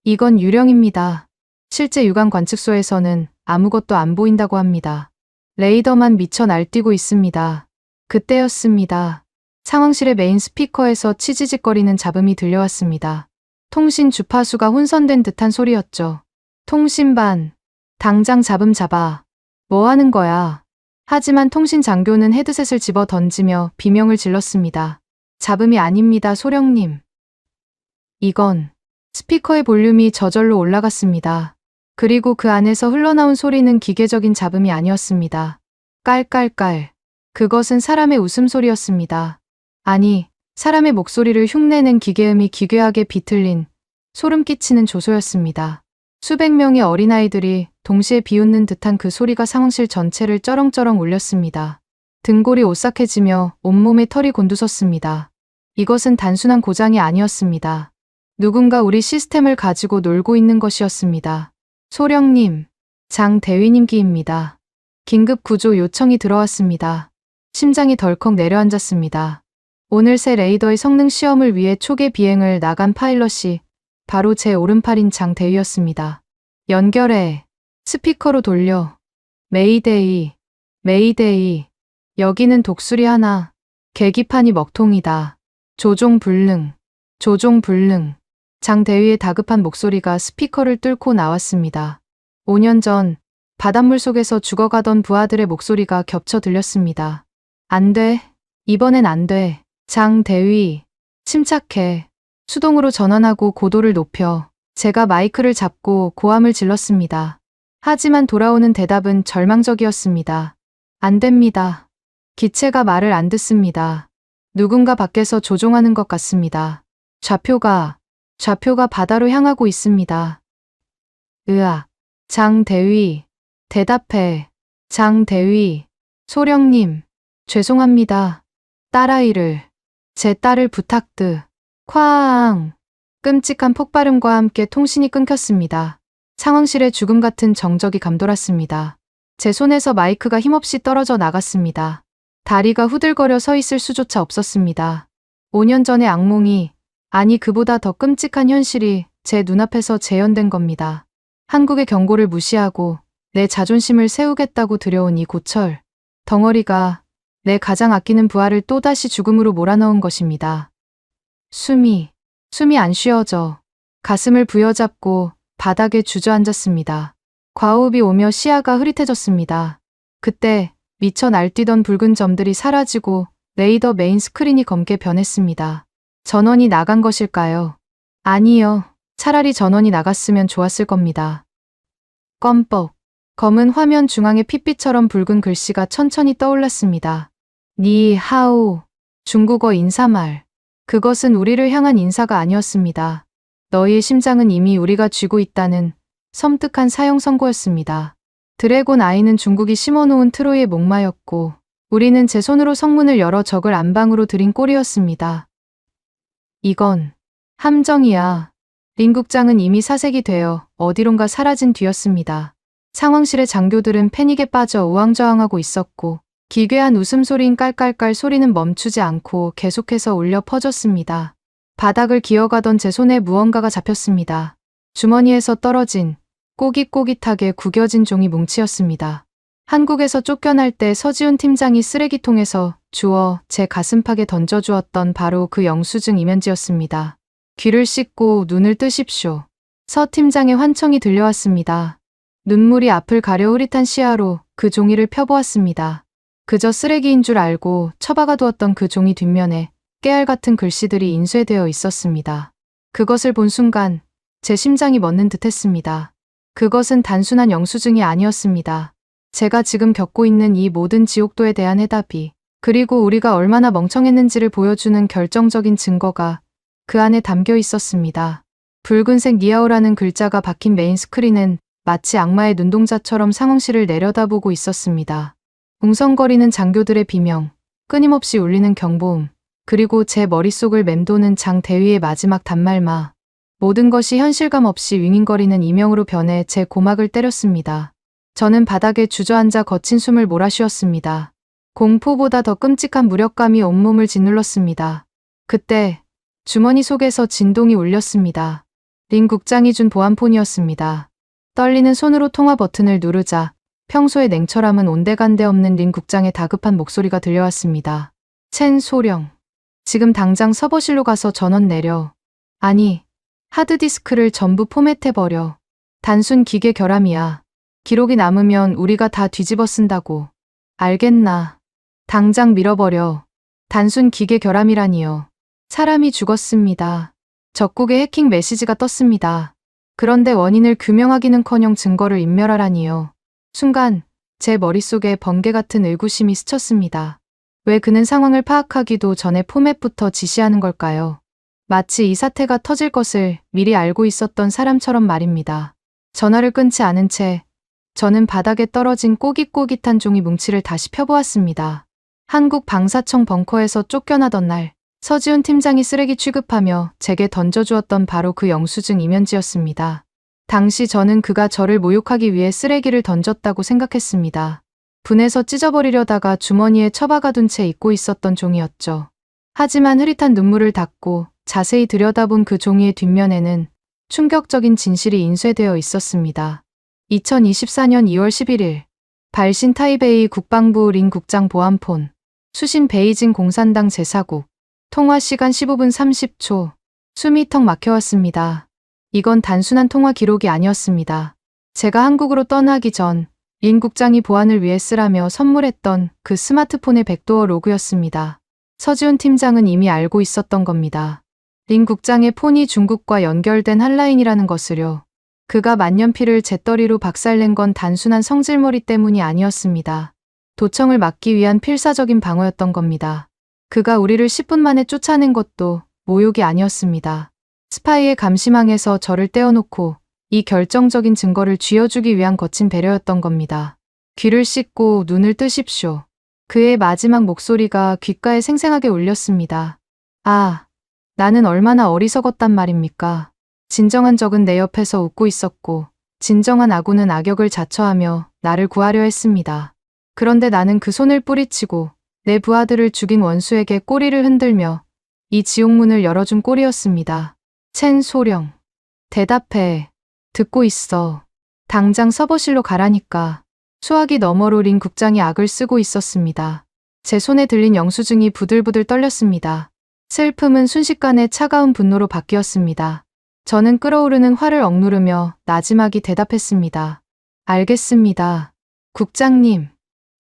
이건 유령입니다. 실제 육안 관측소에서는 아무것도 안 보인다고 합니다. 레이더만 미쳐 날뛰고 있습니다. 그때였습니다. 상황실의 메인 스피커에서 치지직거리는 잡음이 들려왔습니다. 통신 주파수가 혼선된 듯한 소리였죠. 통신반, 당장 잡음 잡아. 뭐 하는 거야? 하지만 통신 장교는 헤드셋을 집어 던지며 비명을 질렀습니다. 잡음이 아닙니다, 소령님. 이건 스피커의 볼륨이 저절로 올라갔습니다. 그리고 그 안에서 흘러나온 소리는 기계적인 잡음이 아니었습니다. 깔깔깔. 그것은 사람의 웃음소리였습니다. 아니, 사람의 목소리를 흉내낸 기계음이 기괴하게 비틀린 소름 끼치는 조소였습니다. 수백 명의 어린아이들이 동시에 비웃는 듯한 그 소리가 상황실 전체를 쩌렁쩌렁 울렸습니다. 등골이 오싹해지며 온몸에 털이 곤두섰습니다. 이것은 단순한 고장이 아니었습니다. 누군가 우리 시스템을 가지고 놀고 있는 것이었습니다. 소령님, 장 대위님기입니다. 긴급 구조 요청이 들어왔습니다. 심장이 덜컥 내려앉았습니다. 오늘 새 레이더의 성능 시험을 위해 초계 비행을 나간 파일럿이 바로 제 오른팔인 장 대위였습니다. 연결해. 스피커로 돌려. 메이데이, 메이데이. 여기는 독수리 하나. 계기판이 먹통이다. 조종불능, 조종불능. 장 대위의 다급한 목소리가 스피커를 뚫고 나왔습니다. 5년 전 바닷물 속에서 죽어가던 부하들의 목소리가 겹쳐 들렸습니다. 안 돼. 이번엔 안 돼. 장 대위. 침착해. 수동으로 전환하고 고도를 높여. 제가 마이크를 잡고 고함을 질렀습니다. 하지만 돌아오는 대답은 절망적이었습니다. 안 됩니다. 기체가 말을 안 듣습니다. 누군가 밖에서 조종하는 것 같습니다. 좌표가 바다로 향하고 있습니다. 으악. 장 대위. 대답해. 장 대위. 소령님. 죄송합니다. 딸아이를. 제 딸을 부탁드. 쾅. 끔찍한 폭발음과 함께 통신이 끊겼습니다. 상황실에 죽음 같은 정적이 감돌았습니다. 제 손에서 마이크가 힘없이 떨어져 나갔습니다. 다리가 후들거려 서 있을 수조차 없었습니다. 5년 전의 악몽이, 아니 그보다 더 끔찍한 현실이 제 눈앞에서 재현된 겁니다. 한국의 경고를 무시하고 내 자존심을 세우겠다고 들여온 이 고철 덩어리가 내 가장 아끼는 부하를 또다시 죽음으로 몰아넣은 것입니다. 숨이 안 쉬어져 가슴을 부여잡고 바닥에 주저앉았습니다. 과호흡이 오며 시야가 흐릿해졌습니다. 그때 미쳐 날뛰던 붉은 점들이 사라지고 레이더 메인 스크린이 검게 변했습니다. 전원이 나간 것일까요? 아니요. 차라리 전원이 나갔으면 좋았을 겁니다. 껌뻑. 검은 화면 중앙에 핏빛처럼 붉은 글씨가 천천히 떠올랐습니다. 니 하오. 중국어 인사말. 그것은 우리를 향한 인사가 아니었습니다. 너희의 심장은 이미 우리가 쥐고 있다는 섬뜩한 사형 선고였습니다. 드래곤 아이는 중국이 심어놓은 트로이의 목마였고 우리는 제 손으로 성문을 열어 적을 안방으로 들인 꼴이었습니다. 이건 함정이야. 린 국장은 이미 사색이 되어 어디론가 사라진 뒤였습니다. 상황실의 장교들은 패닉에 빠져 우왕좌왕하고 있었고 기괴한 웃음소리인 깔깔깔 소리는 멈추지 않고 계속해서 울려 퍼졌습니다. 바닥을 기어가던 제 손에 무언가가 잡혔습니다. 주머니에서 떨어진 꼬깃꼬깃하게 구겨진 종이 뭉치였습니다. 한국에서 쫓겨날 때 서지훈 팀장이 쓰레기통에서 주워 제 가슴팍에 던져주었던 바로 그 영수증 이면지였습니다. 귀를 씻고 눈을 뜨십시오. 서 팀장의 환청이 들려왔습니다. 눈물이 앞을 가려 흐릿한 시야로 그 종이를 펴보았습니다. 그저 쓰레기인 줄 알고 처박아 두었던 그 종이 뒷면에 깨알 같은 글씨들이 인쇄되어 있었습니다. 그것을 본 순간 제 심장이 멎는 듯했습니다. 그것은 단순한 영수증이 아니었습니다. 제가 지금 겪고 있는 이 모든 지옥도에 대한 해답이, 그리고 우리가 얼마나 멍청했는지를 보여주는 결정적인 증거가 그 안에 담겨 있었습니다. 붉은색 니아오라는 글자가 박힌 메인 스크린은 마치 악마의 눈동자처럼 상황실을 내려다보고 있었습니다. 웅성거리는 장교들의 비명, 끊임없이 울리는 경보음, 그리고 제 머릿속을 맴도는 장 대위의 마지막 단말마. 모든 것이 현실감 없이 윙윙거리는 이명으로 변해 제 고막을 때렸습니다. 저는 바닥에 주저앉아 거친 숨을 몰아쉬었습니다. 공포보다 더 끔찍한 무력감이 온몸을 짓눌렀습니다. 그때 주머니 속에서 진동이 울렸습니다. 린 국장이 준 보안폰이었습니다. 떨리는 손으로 통화 버튼을 누르자 평소의 냉철함은 온데간데 없는 린 국장의 다급한 목소리가 들려왔습니다. 첸 소령. 지금 당장 서버실로 가서 전원 내려. 아니, 하드디스크를 전부 포맷해버려. 단순 기계 결함이야. 기록이 남으면 우리가 다 뒤집어 쓴다고. 알겠나. 당장 밀어버려. 단순 기계 결함이라니요. 사람이 죽었습니다. 적국의 해킹 메시지가 떴습니다. 그런데 원인을 규명하기는커녕 증거를 인멸하라니요. 순간 제 머릿속에 번개 같은 의구심이 스쳤습니다. 왜 그는 상황을 파악하기도 전에 포맷부터 지시하는 걸까요? 마치 이 사태가 터질 것을 미리 알고 있었던 사람처럼 말입니다. 전화를 끊지 않은 채 저는 바닥에 떨어진 꼬깃꼬깃한 종이 뭉치를 다시 펴보았습니다. 한국 방사청 벙커에서 쫓겨나던 날 서지훈 팀장이 쓰레기 취급하며 제게 던져주었던 바로 그 영수증 이면지였습니다. 당시 저는 그가 저를 모욕하기 위해 쓰레기를 던졌다고 생각했습니다. 분해서 찢어버리려다가 주머니에 처박아둔 채 잊고 있었던 종이었죠. 하지만 흐릿한 눈물을 닦고 자세히 들여다본 그 종이의 뒷면에는 충격적인 진실이 인쇄되어 있었습니다. 2024년 2월 11일 발신 타이베이 국방부 린 국장 보안폰 수신 베이징 공산당 제4국 통화 시간 15분 30초 숨이 턱 막혀왔습니다. 이건 단순한 통화 기록이 아니었습니다. 제가 한국으로 떠나기 전 린 국장이 보안을 위해 쓰라며 선물했던 그 스마트폰의 백도어 로그였습니다. 서지훈 팀장은 이미 알고 있었던 겁니다. 린 국장의 폰이 중국과 연결된 한라인이라는 것을요. 그가 만년필을 재떨이로 박살낸 건 단순한 성질머리 때문이 아니었습니다. 도청을 막기 위한 필사적인 방어였던 겁니다. 그가 우리를 10분 만에 쫓아낸 것도 모욕이 아니었습니다. 스파이의 감시망에서 저를 떼어놓고 이 결정적인 증거를 쥐어주기 위한 거친 배려였던 겁니다. 귀를 씻고 눈을 뜨십시오. 그의 마지막 목소리가 귓가에 생생하게 울렸습니다. 아, 나는 얼마나 어리석었단 말입니까? 진정한 적은 내 옆에서 웃고 있었고 진정한 아군은 악역을 자처하며 나를 구하려 했습니다. 그런데 나는 그 손을 뿌리치고 내 부하들을 죽인 원수에게 꼬리를 흔들며 이 지옥문을 열어준 꼴이었습니다. 첸 소령. 대답해. 듣고 있어. 당장 서버실로 가라니까. 수화기 너머로 린 국장이 악을 쓰고 있었습니다. 제 손에 들린 영수증이 부들부들 떨렸습니다. 슬픔은 순식간에 차가운 분노로 바뀌었습니다. 저는 끓어오르는 화를 억누르며 나지막이 대답했습니다. 알겠습니다. 국장님,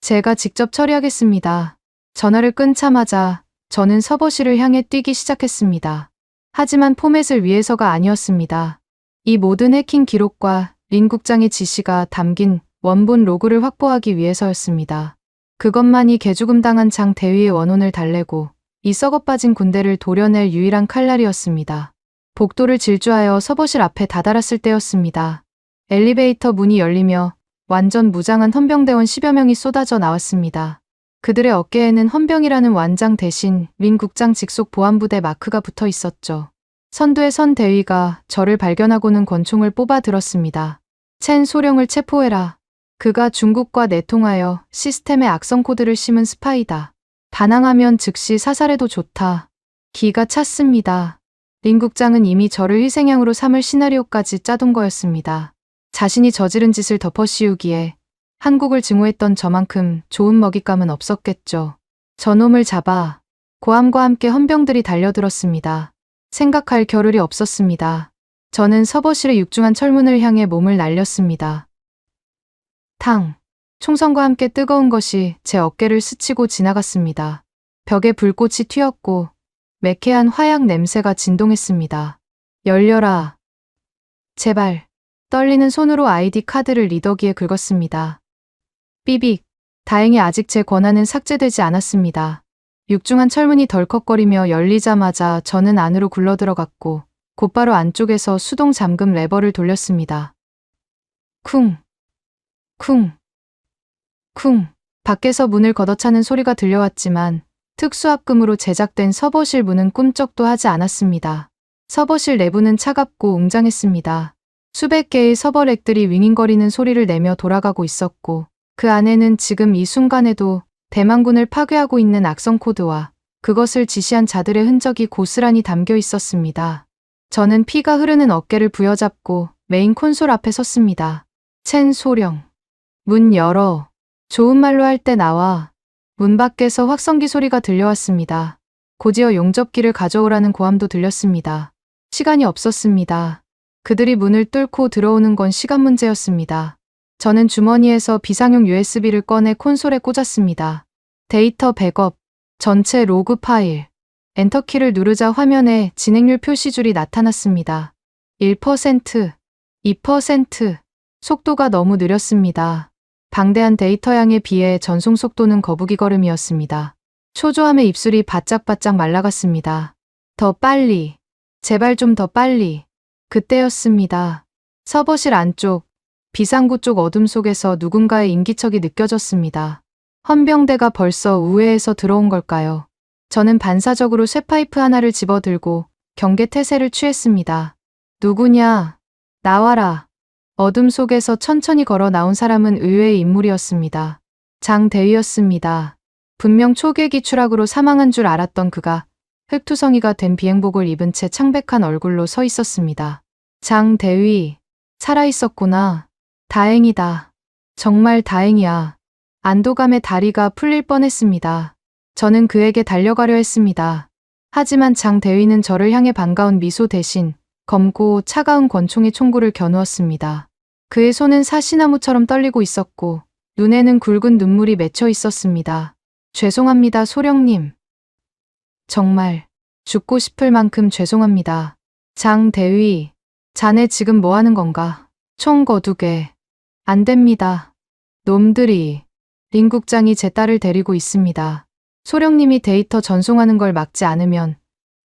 제가 직접 처리하겠습니다. 전화를 끊자마자 저는 서버실을 향해 뛰기 시작했습니다. 하지만 포맷을 위해서가 아니었습니다. 이 모든 해킹 기록과 린 국장의 지시가 담긴 원본 로그를 확보하기 위해서였습니다. 그것만이 개죽음당한 장 대위의 원혼을 달래고 이 썩어빠진 군대를 도려낼 유일한 칼날이었습니다. 복도를 질주하여 서버실 앞에 다다랐을 때였습니다. 엘리베이터 문이 열리며 완전 무장한 헌병대원 10여 명이 쏟아져 나왔습니다. 그들의 어깨에는 헌병이라는 완장 대신 린 국장 직속 보안부대 마크가 붙어 있었죠. 선두의 선 대위가 저를 발견하고는 권총을 뽑아 들었습니다. 첸 소령을 체포해라. 그가 중국과 내통하여 시스템에 악성 코드를 심은 스파이다. 반항하면 즉시 사살해도 좋다. 기가 찼습니다. 린 국장은 이미 저를 희생양으로 삼을 시나리오까지 짜둔 거였습니다. 자신이 저지른 짓을 덮어씌우기에 한국을 증오했던 저만큼 좋은 먹잇감은 없었겠죠. 저놈을 잡아. 고함과 함께 헌병들이 달려들었습니다. 생각할 겨를이 없었습니다. 저는 서버실의 육중한 철문을 향해 몸을 날렸습니다. 탕. 총성과 함께 뜨거운 것이 제 어깨를 스치고 지나갔습니다. 벽에 불꽃이 튀었고 매캐한 화약 냄새가 진동했습니다. 열려라. 제발. 떨리는 손으로 아이디 카드를 리더기에 긁었습니다. 삐빅. 다행히 아직 제 권한은 삭제되지 않았습니다. 육중한 철문이 덜컥거리며 열리자마자 저는 안으로 굴러들어갔고 곧바로 안쪽에서 수동 잠금 레버를 돌렸습니다. 쿵. 쿵. 쿵. 밖에서 문을 걷어차는 소리가 들려왔지만 특수합금으로 제작된 서버실 문은 꿈쩍도 하지 않았습니다. 서버실 내부는 차갑고 웅장했습니다. 수백 개의 서버렉들이 윙윙거리는 소리를 내며 돌아가고 있었고 그 안에는 지금 이 순간에도 대만군을 파괴하고 있는 악성 코드와 그것을 지시한 자들의 흔적이 고스란히 담겨 있었습니다. 저는 피가 흐르는 어깨를 부여잡고 메인 콘솔 앞에 섰습니다. 첸 소령. 문 열어. 좋은 말로 할 때 나와. 문 밖에서 확성기 소리가 들려왔습니다. 곧이어 용접기를 가져오라는 고함도 들렸습니다. 시간이 없었습니다. 그들이 문을 뚫고 들어오는 건 시간 문제였습니다. 저는 주머니에서 비상용 USB를 꺼내 콘솔에 꽂았습니다. 데이터 백업, 전체 로그 파일. 엔터키를 누르자 화면에 진행률 표시줄이 나타났습니다. 1%, 2%. 속도가 너무 느렸습니다. 방대한 데이터량에 비해 전송 속도는 거북이 걸음이었습니다. 초조함에 입술이 바짝바짝 말라갔습니다. 더 빨리. 제발 좀 더 빨리. 그때였습니다. 서버실 안쪽, 비상구 쪽 어둠 속에서 누군가의 인기척이 느껴졌습니다. 헌병대가 벌써 우회해서 들어온 걸까요? 저는 반사적으로 쇠파이프 하나를 집어들고 경계 태세를 취했습니다. 누구냐? 나와라. 어둠 속에서 천천히 걸어 나온 사람은 의외의 인물이었습니다. 장 대위였습니다. 분명 초계기 추락으로 사망한 줄 알았던 그가 흙투성이가 된 비행복을 입은 채 창백한 얼굴로 서 있었습니다. 장 대위, 살아있었구나. 다행이다. 정말 다행이야. 안도감에 다리가 풀릴 뻔했습니다. 저는 그에게 달려가려 했습니다. 하지만 장 대위는 저를 향해 반가운 미소 대신 검고 차가운 권총의 총구를 겨누었습니다. 그의 손은 사시나무처럼 떨리고 있었고 눈에는 굵은 눈물이 맺혀 있었습니다. 죄송합니다, 소령님. 정말 죽고 싶을 만큼 죄송합니다. 장 대위, 자네 지금 뭐 하는 건가? 총 거두게. 안 됩니다. 놈들이. 린 국장이 제 딸을 데리고 있습니다. 소령님이 데이터 전송하는 걸 막지 않으면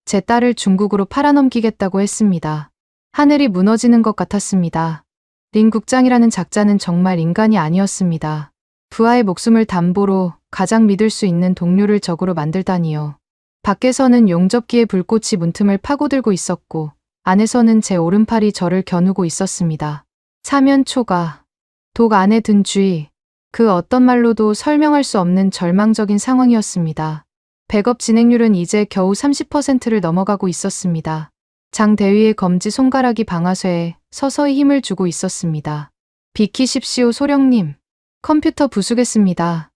제 딸을 중국으로 팔아넘기겠다고 했습니다. 하늘이 무너지는 것 같았습니다. 린 국장이라는 작자는 정말 인간이 아니었습니다. 부하의 목숨을 담보로 가장 믿을 수 있는 동료를 적으로 만들다니요. 밖에서는 용접기의 불꽃이 문틈을 파고들고 있었고 안에서는 제 오른팔이 저를 겨누고 있었습니다. 사면초가, 독 안에 든 쥐, 그 어떤 말로도 설명할 수 없는 절망적인 상황이었습니다. 백업 진행률은 이제 겨우 30%를 넘어가고 있었습니다. 장 대위의 검지 손가락이 방아쇠에 서서히 힘을 주고 있었습니다. 비키십시오, 소령님. 컴퓨터 부수겠습니다.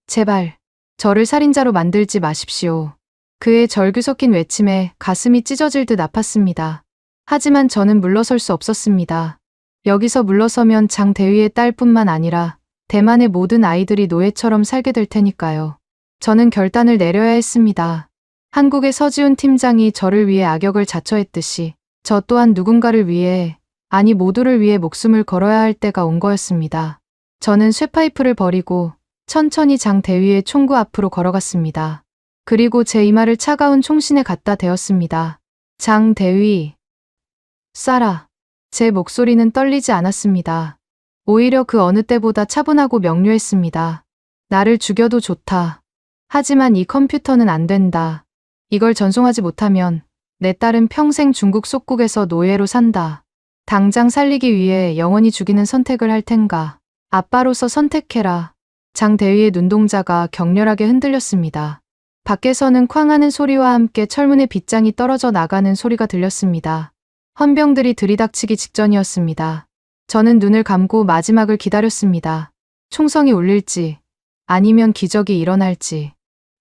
제발, 저를 살인자로 만들지 마십시오. 그의 절규 섞인 외침에 가슴이 찢어질 듯 아팠습니다. 하지만 저는 물러설 수 없었습니다. 여기서 물러서면 장 대위의 딸뿐만 아니라 대만의 모든 아이들이 노예처럼 살게 될 테니까요. 저는 결단을 내려야 했습니다. 한국의 서지훈 팀장이 저를 위해 악역을 자처했듯이 저 또한 누군가를 위해, 아니 모두를 위해 목숨을 걸어야 할 때가 온 거였습니다. 저는 쇠파이프를 버리고 천천히 장 대위의 총구 앞으로 걸어갔습니다. 그리고 제 이마를 차가운 총신에 갖다 대었습니다. 장 대위, 쏴라. 제 목소리는 떨리지 않았습니다. 오히려 그 어느 때보다 차분하고 명료했습니다. 나를 죽여도 좋다. 하지만 이 컴퓨터는 안 된다. 이걸 전송하지 못하면 내 딸은 평생 중국 속국에서 노예로 산다. 당장 살리기 위해 영원히 죽이는 선택을 할 텐가. 아빠로서 선택해라. 장 대위의 눈동자가 격렬하게 흔들렸습니다. 밖에서는 쾅하는 소리와 함께 철문의 빗장이 떨어져 나가는 소리가 들렸습니다. 헌병들이 들이닥치기 직전이었습니다. 저는 눈을 감고 마지막을 기다렸습니다. 총성이 울릴지, 아니면 기적이 일어날지.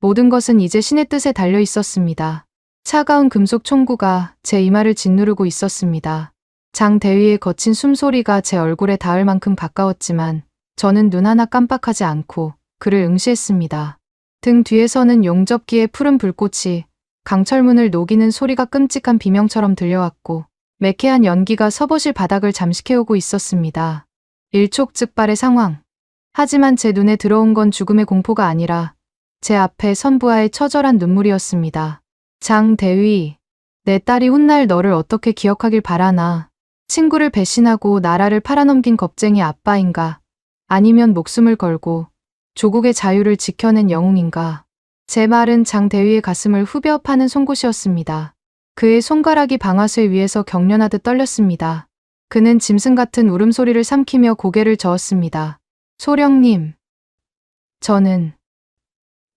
모든 것은 이제 신의 뜻에 달려 있었습니다. 차가운 금속 총구가 제 이마를 짓누르고 있었습니다. 장 대위의 거친 숨소리가 제 얼굴에 닿을 만큼 가까웠지만 저는 눈 하나 깜빡하지 않고 그를 응시했습니다. 등 뒤에서는 용접기의 푸른 불꽃이 강철문을 녹이는 소리가 끔찍한 비명처럼 들려왔고 매캐한 연기가 서버실 바닥을 잠식해오고 있었습니다. 일촉즉발의 상황. 하지만 제 눈에 들어온 건 죽음의 공포가 아니라 제 앞에 선부하의 처절한 눈물이었습니다. 장 대위, 내 딸이 훗날 너를 어떻게 기억하길 바라나. 친구를 배신하고 나라를 팔아넘긴 겁쟁이 아빠인가? 아니면 목숨을 걸고 조국의 자유를 지켜낸 영웅인가? 제 말은 장 대위의 가슴을 후벼 파는 송곳이었습니다. 그의 손가락이 방아쇠 위에서 경련하듯 떨렸습니다. 그는 짐승 같은 울음소리를 삼키며 고개를 저었습니다. 소령님.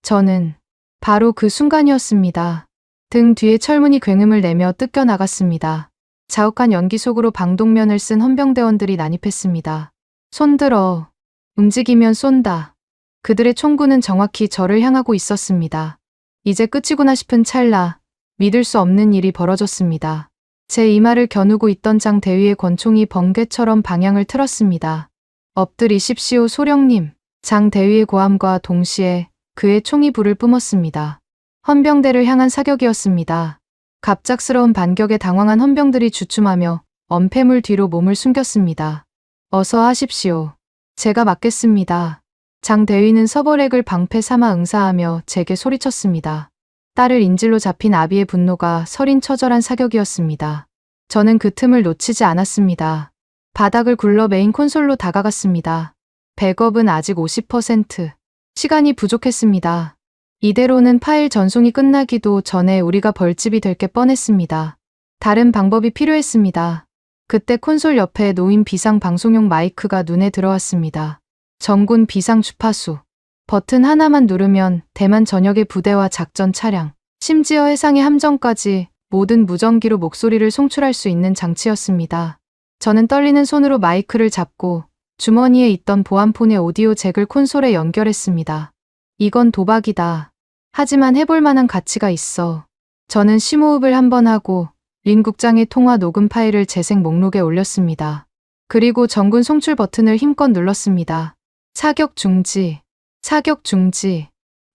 저는 바로 그 순간이었습니다. 등 뒤에 철문이 굉음을 내며 뜯겨 나갔습니다. 자욱한 연기 속으로 방독면을 쓴 헌병대원들이 난입했습니다. 손들어. 움직이면 쏜다. 그들의 총구는 정확히 저를 향하고 있었습니다. 이제 끝이구나 싶은 찰나 믿을 수 없는 일이 벌어졌습니다. 제 이마를 겨누고 있던 장 대위의 권총이 번개처럼 방향을 틀었습니다. 엎드리십시오, 소령님. 장 대위의 고함과 동시에 그의 총이 불을 뿜었습니다. 헌병대를 향한 사격이었습니다. 갑작스러운 반격에 당황한 헌병들이 주춤하며 엄폐물 뒤로 몸을 숨겼습니다. 어서 하십시오. 제가 맡겠습니다. 장 대위는 서버렉을 방패 삼아 응사하며 제게 소리쳤습니다. 딸을 인질로 잡힌 아비의 분노가 서린 처절한 사격이었습니다. 저는 그 틈을 놓치지 않았습니다. 바닥을 굴러 메인 콘솔로 다가갔습니다. 백업은 아직 50%. 시간이 부족했습니다. 이대로는 파일 전송이 끝나기도 전에 우리가 벌집이 될 게 뻔했습니다. 다른 방법이 필요했습니다. 그때 콘솔 옆에 놓인 비상 방송용 마이크가 눈에 들어왔습니다. 정군 비상 주파수. 버튼 하나만 누르면 대만 전역의 부대와 작전 차량, 심지어 해상의 함정까지 모든 무전기로 목소리를 송출할 수 있는 장치였습니다. 저는 떨리는 손으로 마이크를 잡고 주머니에 있던 보안폰의 오디오 잭을 콘솔에 연결했습니다. 이건 도박이다. 하지만 해볼 만한 가치가 있어. 저는 심호흡을 한번 하고 린 국장의 통화 녹음 파일을 재생 목록에 올렸습니다. 그리고 정군 송출 버튼을 힘껏 눌렀습니다. 사격 중지. 사격 중지.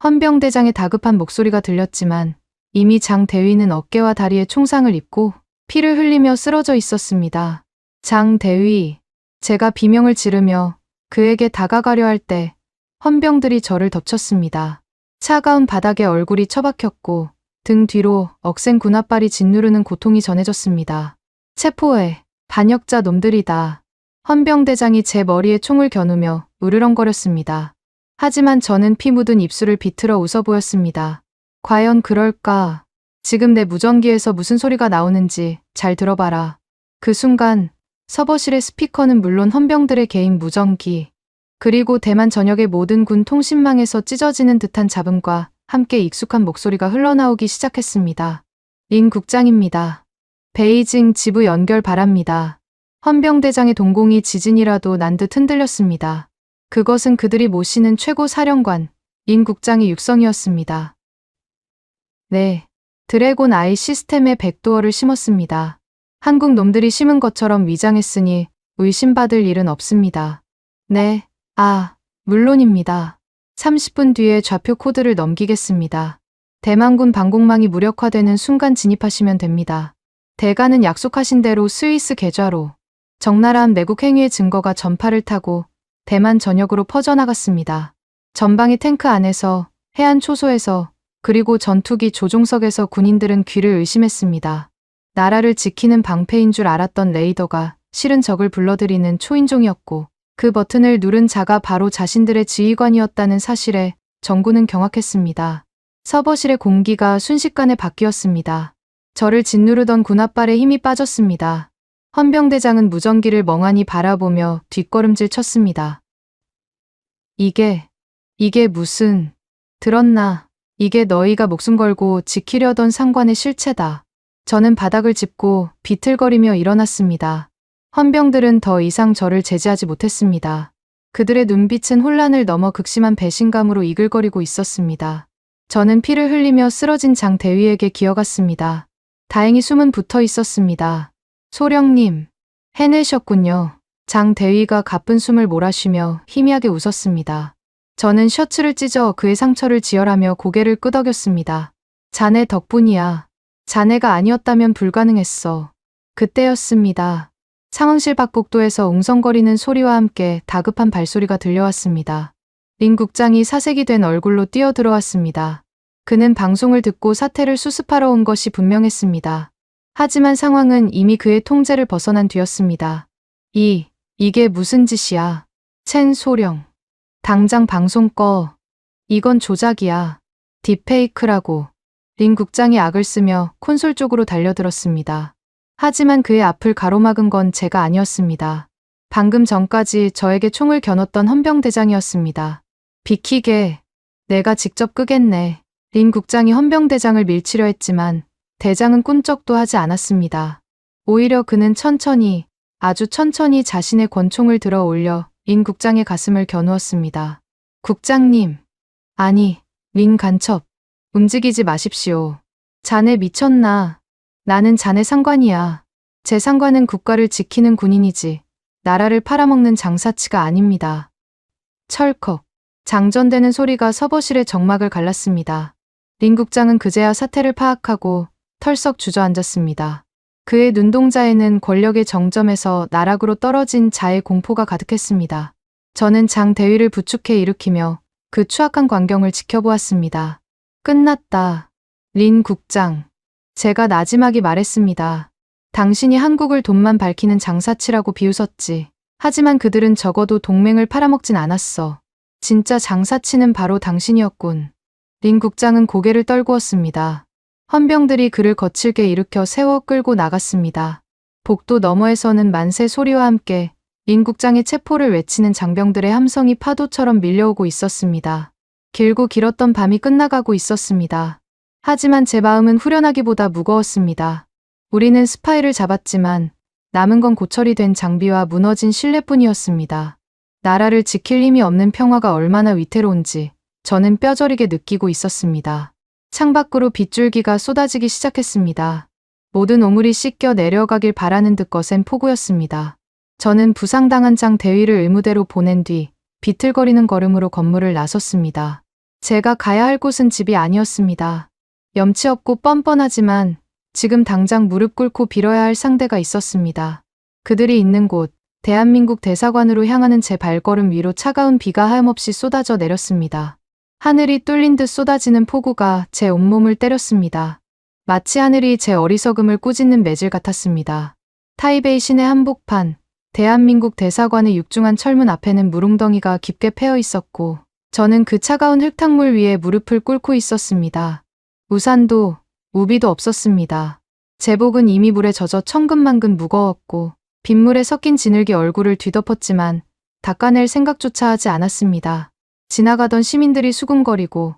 헌병대장의 다급한 목소리가 들렸지만 이미 장 대위는 어깨와 다리에 총상을 입고 피를 흘리며 쓰러져 있었습니다. 장 대위. 제가 비명을 지르며 그에게 다가가려 할 때 헌병들이 저를 덮쳤습니다. 차가운 바닥에 얼굴이 처박혔고 등 뒤로 억센 군홧발이 짓누르는 고통이 전해졌습니다. 체포해. 반역자 놈들이다. 헌병대장이 제 머리에 총을 겨누며 으르렁거렸습니다. 하지만 저는 피 묻은 입술을 비틀어 웃어 보였습니다. 과연 그럴까? 지금 내 무전기에서 무슨 소리가 나오는지 잘 들어봐라. 그 순간 서버실의 스피커는 물론 헌병들의 개인 무전기, 그리고 대만 전역의 모든 군 통신망에서 찢어지는 듯한 잡음과 함께 익숙한 목소리가 흘러나오기 시작했습니다. 린 국장입니다. 베이징 지부 연결 바랍니다. 헌병대장의 동공이 지진이라도 난 듯 흔들렸습니다. 그것은 그들이 모시는 최고 사령관, 린 국장의 육성이었습니다. 네, 드래곤 아이 시스템에 백도어를 심었습니다. 한국 놈들이 심은 것처럼 위장했으니 의심받을 일은 없습니다. 네, 물론입니다. 30분 뒤에 좌표 코드를 넘기겠습니다. 대만군 방공망이 무력화되는 순간 진입하시면 됩니다. 대가는 약속하신 대로 스위스 계좌로 적나라한 매국 행위의 증거가 전파를 타고 대만 전역으로 퍼져나갔습니다. 전방의 탱크 안에서, 해안 초소에서, 그리고 전투기 조종석에서 군인들은 귀를 의심했습니다. 나라를 지키는 방패인 줄 알았던 레이더가 실은 적을 불러들이는 초인종이었고 그 버튼을 누른 자가 바로 자신들의 지휘관이었다는 사실에 정군은 경악했습니다. 서버실의 공기가 순식간에 바뀌었습니다. 저를 짓누르던 군홧발에 힘이 빠졌습니다. 헌병대장은 무전기를 멍하니 바라보며 뒷걸음질 쳤습니다. 이게 무슨, 들었나? 이게 너희가 목숨 걸고 지키려던 상관의 실체다. 저는 바닥을 짚고 비틀거리며 일어났습니다. 헌병들은 더 이상 저를 제지하지 못했습니다. 그들의 눈빛은 혼란을 넘어 극심한 배신감으로 이글거리고 있었습니다. 저는 피를 흘리며 쓰러진 장 대위에게 기어갔습니다. 다행히 숨은 붙어 있었습니다. 소령님, 해내셨군요. 장 대위가 가쁜 숨을 몰아쉬며 희미하게 웃었습니다. 저는 셔츠를 찢어 그의 상처를 지혈하며 고개를 끄덕였습니다. 자네 덕분이야. 자네가 아니었다면 불가능했어. 그때였습니다. 상황실 밖 복도에서 웅성거리는 소리와 함께 다급한 발소리가 들려왔습니다. 린 국장이 사색이 된 얼굴로 뛰어들어왔습니다. 그는 방송을 듣고 사태를 수습하러 온 것이 분명했습니다. 하지만 상황은 이미 그의 통제를 벗어난 뒤였습니다. 이게 무슨 짓이야? 첸 소령. 당장 방송 꺼. 이건 조작이야. 딥페이크라고. 린 국장이 악을 쓰며 콘솔 쪽으로 달려들었습니다. 하지만 그의 앞을 가로막은 건 제가 아니었습니다. 방금 전까지 저에게 총을 겨눴던 헌병대장이었습니다. 비키게. 내가 직접 끄겠네. 린 국장이 헌병대장을 밀치려 했지만 대장은 꿈쩍도 하지 않았습니다. 오히려 그는 천천히, 아주 천천히 자신의 권총을 들어 올려 린 국장의 가슴을 겨누었습니다. 국장님. 아니, 린 간첩. 움직이지 마십시오. 자네 미쳤나? 나는 자네 상관이야. 제 상관은 국가를 지키는 군인이지 나라를 팔아먹는 장사치가 아닙니다. 철컥. 장전되는 소리가 서버실의 정막을 갈랐습니다. 린 국장은 그제야 사태를 파악하고 털썩 주저앉았습니다. 그의 눈동자에는 권력의 정점에서 나락으로 떨어진 자의 공포가 가득했습니다. 저는 장 대위를 부축해 일으키며 그 추악한 광경을 지켜보았습니다. 끝났다. 린 국장. 제가 나지막이 말했습니다. 당신이 한국을 돈만 밝히는 장사치라고 비웃었지. 하지만 그들은 적어도 동맹을 팔아먹진 않았어. 진짜 장사치는 바로 당신이었군. 린 국장은 고개를 떨구었습니다. 헌병들이 그를 거칠게 일으켜 세워 끌고 나갔습니다. 복도 너머에서는 만세 소리와 함께 린 국장의 체포를 외치는 장병들의 함성이 파도처럼 밀려오고 있었습니다. 길고 길었던 밤이 끝나가고 있었습니다. 하지만 제 마음은 후련하기보다 무거웠습니다. 우리는 스파이를 잡았지만 남은 건 고철이 된 장비와 무너진 신뢰뿐이었습니다. 나라를 지킬 힘이 없는 평화가 얼마나 위태로운지 저는 뼈저리게 느끼고 있었습니다. 창밖으로 빗줄기가 쏟아지기 시작했습니다. 모든 오물이 씻겨 내려가길 바라는 듯 거센 폭우였습니다. 저는 부상당한 장 대위를 의무대로 보낸 뒤 비틀거리는 걸음으로 건물을 나섰습니다. 제가 가야 할 곳은 집이 아니었습니다. 염치 없고 뻔뻔하지만 지금 당장 무릎 꿇고 빌어야 할 상대가 있었습니다. 그들이 있는 곳, 대한민국 대사관으로 향하는 제 발걸음 위로 차가운 비가 하염없이 쏟아져 내렸습니다. 하늘이 뚫린 듯 쏟아지는 폭우가 제 온몸을 때렸습니다. 마치 하늘이 제 어리석음을 꾸짖는 매질 같았습니다. 타이베이 시내 한복판, 대한민국 대사관의 육중한 철문 앞에는 물웅덩이가 깊게 패여 있었고 저는 그 차가운 흙탕물 위에 무릎을 꿇고 있었습니다. 우산도, 우비도 없었습니다. 제복은 이미 물에 젖어 천근만근 무거웠고 빗물에 섞인 진흙이 얼굴을 뒤덮었지만 닦아낼 생각조차 하지 않았습니다. 지나가던 시민들이 수군거리고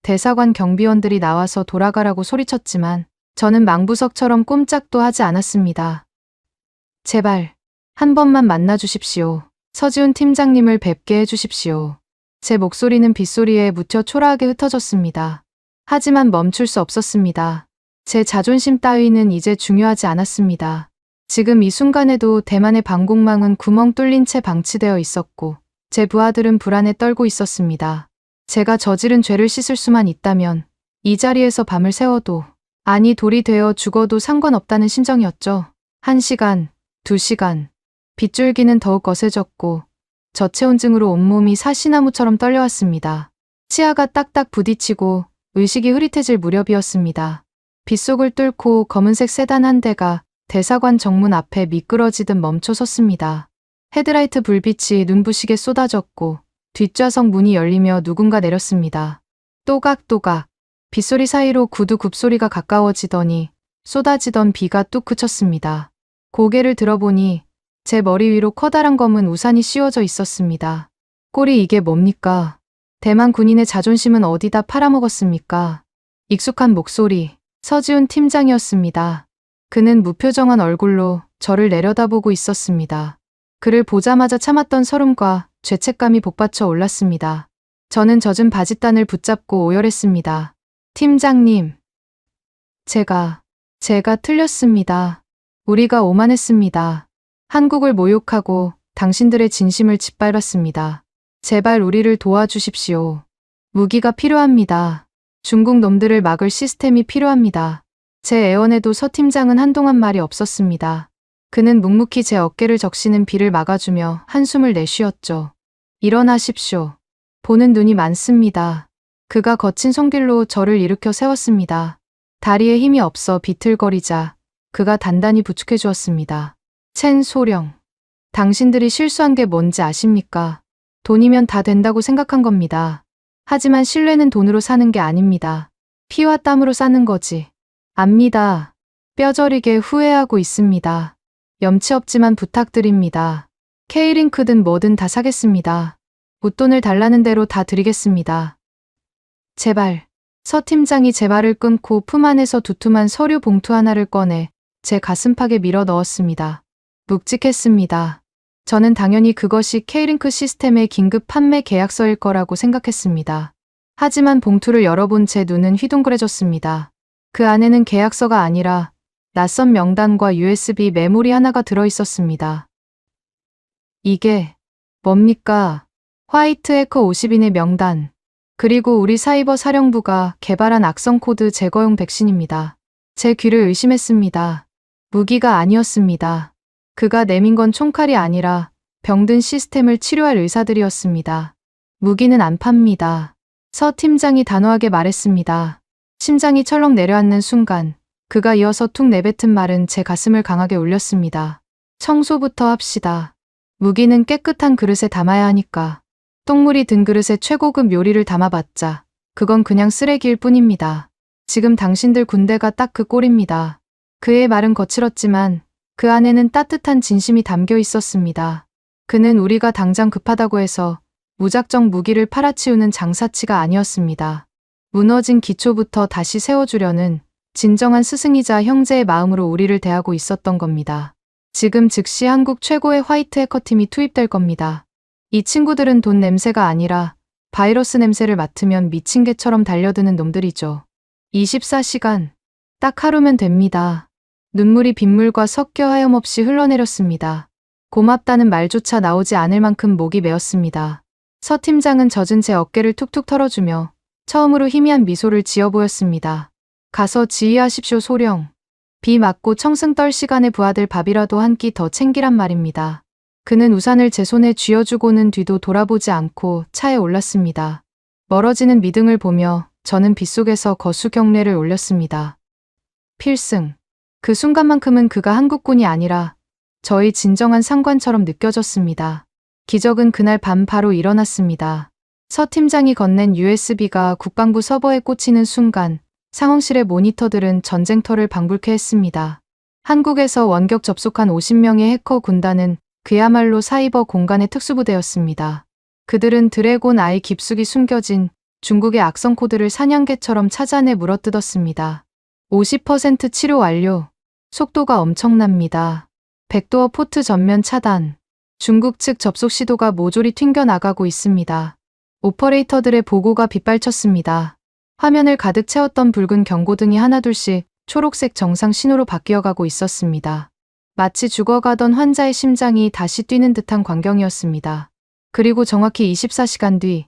대사관 경비원들이 나와서 돌아가라고 소리쳤지만 저는 망부석처럼 꼼짝도 하지 않았습니다. 제발, 한 번만 만나주십시오. 서지훈 팀장님을 뵙게 해주십시오. 제 목소리는 빗소리에 묻혀 초라하게 흩어졌습니다. 하지만 멈출 수 없었습니다. 제 자존심 따위는 이제 중요하지 않았습니다. 지금 이 순간에도 대만의 방공망은 구멍 뚫린 채 방치되어 있었고, 제 부하들은 불안에 떨고 있었습니다. 제가 저지른 죄를 씻을 수만 있다면, 이 자리에서 밤을 새워도, 아니 돌이 되어 죽어도 상관없다는 심정이었죠. 1시간, 2시간, 빗줄기는 더욱 거세졌고, 저체온증으로 온몸이 사시나무처럼 떨려왔습니다. 치아가 딱딱 부딪히고 의식이 흐릿해질 무렵이었습니다. 빗속을 뚫고 검은색 세단 한 대가 대사관 정문 앞에 미끄러지듯 멈춰 섰습니다. 헤드라이트 불빛이 눈부시게 쏟아졌고 뒷좌석 문이 열리며 누군가 내렸습니다. 또각또각 빗소리 사이로 구두 굽소리가 가까워지더니 쏟아지던 비가 뚝 그쳤습니다. 고개를 들어보니 제 머리 위로 커다란 검은 우산이 씌워져 있었습니다. 꼴이 이게 뭡니까? 대만 군인의 자존심은 어디다 팔아먹었습니까? 익숙한 목소리, 서지훈 팀장이었습니다. 그는 무표정한 얼굴로 저를 내려다보고 있었습니다. 그를 보자마자 참았던 서름과 죄책감이 복받쳐 올랐습니다. 저는 젖은 바짓단을 붙잡고 오열했습니다. 팀장님, 제가 틀렸습니다. 우리가 오만했습니다. 한국을 모욕하고 당신들의 진심을 짓밟았습니다. 제발 우리를 도와주십시오. 무기가 필요합니다. 중국 놈들을 막을 시스템이 필요합니다. 제 애원에도 서 팀장은 한동안 말이 없었습니다. 그는 묵묵히 제 어깨를 적시는 비를 막아주며 한숨을 내쉬었죠. 일어나십시오. 보는 눈이 많습니다. 그가 거친 손길로 저를 일으켜 세웠습니다. 다리에 힘이 없어 비틀거리자 그가 단단히 부축해 주었습니다. 첸 소령, 당신들이 실수한 게 뭔지 아십니까? 돈이면 다 된다고 생각한 겁니다. 하지만 신뢰는 돈으로 사는 게 아닙니다. 피와 땀으로 사는 거지. 압니다. 뼈저리게 후회하고 있습니다. 염치 없지만 부탁드립니다. K링크든 뭐든 다 사겠습니다. 웃돈을 달라는 대로 다 드리겠습니다. 제발. 서 팀장이 제 말을 끊고 품 안에서 두툼한 서류 봉투 하나를 꺼내 제 가슴팍에 밀어 넣었습니다. 묵직했습니다. 저는 당연히 그것이 K링크 시스템의 긴급 판매 계약서일 거라고 생각했습니다. 하지만 봉투를 열어본 제 눈은 휘둥그레졌습니다. 그 안에는 계약서가 아니라 낯선 명단과 USB 메모리 하나가 들어있었습니다. 이게 뭡니까? 화이트 해커 50인의 명단, 그리고 우리 사이버 사령부가 개발한 악성 코드 제거용 백신입니다. 제 귀를 의심했습니다. 무기가 아니었습니다. 그가 내민 건 총칼이 아니라 병든 시스템을 치료할 의사들이었습니다. 무기는 안 팝니다. 서 팀장이 단호하게 말했습니다. 심장이 철렁 내려앉는 순간 그가 이어서 툭 내뱉은 말은 제 가슴을 강하게 울렸습니다. 청소부터 합시다. 무기는 깨끗한 그릇에 담아야 하니까. 똥물이 든 그릇에 최고급 요리를 담아봤자 그건 그냥 쓰레기일 뿐입니다. 지금 당신들 군대가 딱 그 꼴입니다. 그의 말은 거칠었지만 그 안에는 따뜻한 진심이 담겨 있었습니다. 그는 우리가 당장 급하다고 해서 무작정 무기를 팔아치우는 장사치가 아니었습니다. 무너진 기초부터 다시 세워주려는 진정한 스승이자 형제의 마음으로 우리를 대하고 있었던 겁니다. 지금 즉시 한국 최고의 화이트 해커팀이 투입될 겁니다. 이 친구들은 돈 냄새가 아니라 바이러스 냄새를 맡으면 미친 개처럼 달려드는 놈들이죠. 24시간, 딱 하루면 됩니다. 눈물이 빗물과 섞여 하염없이 흘러내렸습니다. 고맙다는 말조차 나오지 않을 만큼 목이 메었습니다. 서 팀장은 젖은 제 어깨를 툭툭 털어주며 처음으로 희미한 미소를 지어 보였습니다. 가서 지휘하십시오 소령. 비 맞고 청승 떨 시간에 부하들 밥이라도 한 끼 더 챙기란 말입니다. 그는 우산을 제 손에 쥐어주고는 뒤도 돌아보지 않고 차에 올랐습니다. 멀어지는 미등을 보며 저는 빗속에서 거수 경례를 올렸습니다. 필승. 그 순간만큼은 그가 한국군이 아니라 저희 진정한 상관처럼 느껴졌습니다. 기적은 그날 밤 바로 일어났습니다. 서 팀장이 건넨 USB가 국방부 서버에 꽂히는 순간 상황실의 모니터들은 전쟁터를 방불케 했습니다. 한국에서 원격 접속한 50명의 해커 군단은 그야말로 사이버 공간의 특수부대였습니다. 그들은 드래곤 아이 깊숙이 숨겨진 중국의 악성 코드를 사냥개처럼 찾아내 물어뜯었습니다. 50% 치료 완료. 속도가 엄청납니다. 백도어 포트 전면 차단. 중국 측 접속 시도가 모조리 튕겨나가고 있습니다. 오퍼레이터들의 보고가 빗발쳤습니다. 화면을 가득 채웠던 붉은 경고등이 하나둘씩 초록색 정상 신호로 바뀌어가고 있었습니다. 마치 죽어가던 환자의 심장이 다시 뛰는 듯한 광경이었습니다. 그리고 정확히 24시간 뒤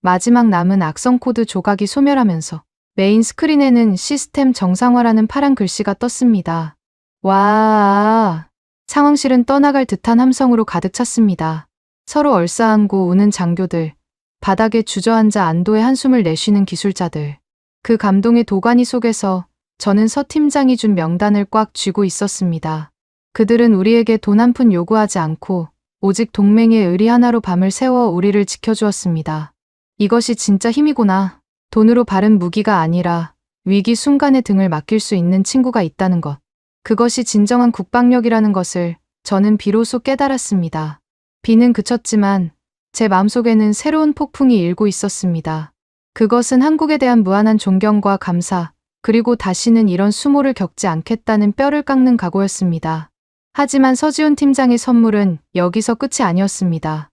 마지막 남은 악성 코드 조각이 소멸하면서 메인 스크린에는 시스템 정상화라는 파란 글씨가 떴습니다. 와, 상황실은 떠나갈 듯한 함성으로 가득 찼습니다. 서로 얼싸안고 우는 장교들, 바닥에 주저앉아 안도의 한숨을 내쉬는 기술자들. 그 감동의 도가니 속에서 저는 서 팀장이 준 명단을 꽉 쥐고 있었습니다. 그들은 우리에게 돈 한 푼 요구하지 않고 오직 동맹의 의리 하나로 밤을 새워 우리를 지켜주었습니다. 이것이 진짜 힘이구나. 돈으로 바른 무기가 아니라 위기 순간에 등을 맡길 수 있는 친구가 있다는 것. 그것이 진정한 국방력이라는 것을 저는 비로소 깨달았습니다. 비는 그쳤지만 제 마음속에는 새로운 폭풍이 일고 있었습니다. 그것은 한국에 대한 무한한 존경과 감사, 그리고 다시는 이런 수모를 겪지 않겠다는 뼈를 깎는 각오였습니다. 하지만 서지훈 팀장의 선물은 여기서 끝이 아니었습니다.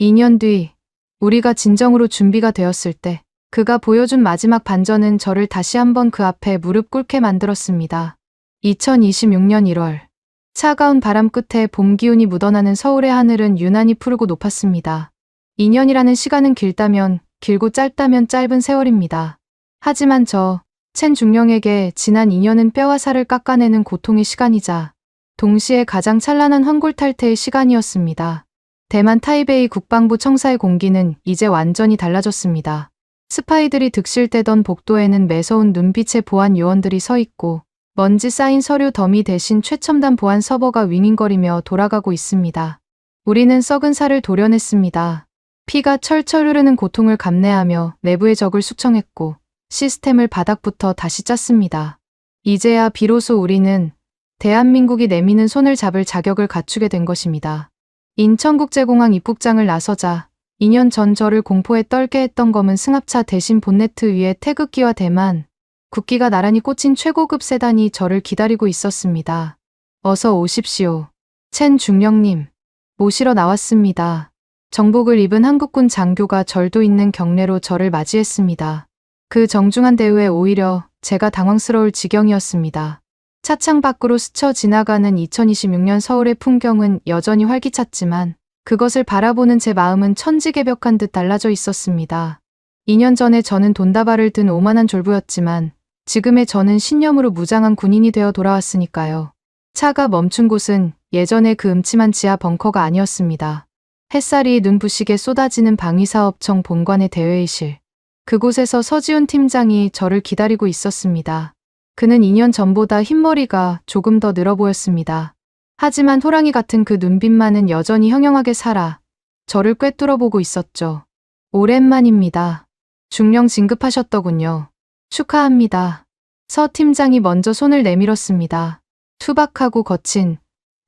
2년 뒤 우리가 진정으로 준비가 되었을 때 그가 보여준 마지막 반전은 저를 다시 한번 그 앞에 무릎 꿇게 만들었습니다. 2026년 1월 차가운 바람 끝에 봄 기운이 묻어나는 서울의 하늘은 유난히 푸르고 높았습니다. 2년이라는 시간은 길다면 길고 짧다면 짧은 세월입니다. 하지만 첸 중령에게 지난 2년은 뼈와 살을 깎아내는 고통의 시간이자 동시에 가장 찬란한 환골탈태의 시간이었습니다. 대만 타이베이 국방부 청사의 공기는 이제 완전히 달라졌습니다. 스파이들이 득실대던 복도에는 매서운 눈빛의 보안 요원들이 서 있고 먼지 쌓인 서류 더미 대신 최첨단 보안 서버가 윙윙거리며 돌아가고 있습니다. 우리는 썩은 살을 도려냈습니다. 피가 철철 흐르는 고통을 감내하며 내부의 적을 숙청했고 시스템을 바닥부터 다시 짰습니다. 이제야 비로소 우리는 대한민국이 내미는 손을 잡을 자격을 갖추게 된 것입니다. 인천국제공항 입국장을 나서자 2년 전 저를 공포에 떨게 했던 검은 승합차 대신 본네트 위에 태극기와 대만 국기가 나란히 꽂힌 최고급 세단이 저를 기다리고 있었습니다. 어서 오십시오. 첸 중령님. 모시러 나왔습니다. 정복을 입은 한국군 장교가 절도 있는 경례로 저를 맞이했습니다. 그 정중한 대우에 오히려 제가 당황스러울 지경이었습니다. 차창 밖으로 스쳐 지나가는 2026년 서울의 풍경은 여전히 활기찼지만 그것을 바라보는 제 마음은 천지개벽한 듯 달라져 있었습니다. 2년 전에 저는 돈다발을 든 오만한 졸부였지만 지금의 저는 신념으로 무장한 군인이 되어 돌아왔으니까요. 차가 멈춘 곳은 예전의 그 음침한 지하 벙커가 아니었습니다. 햇살이 눈부시게 쏟아지는 방위사업청 본관의 대회의실. 그곳에서 서지훈 팀장이 저를 기다리고 있었습니다. 그는 2년 전보다 흰머리가 조금 더 늘어 보였습니다. 하지만 호랑이 같은 그 눈빛만은 여전히 형형하게 살아 저를 꿰뚫어 보고 있었죠. 오랜만입니다. 중령 진급하셨더군요. 축하합니다. 서 팀장이 먼저 손을 내밀었습니다. 투박하고 거친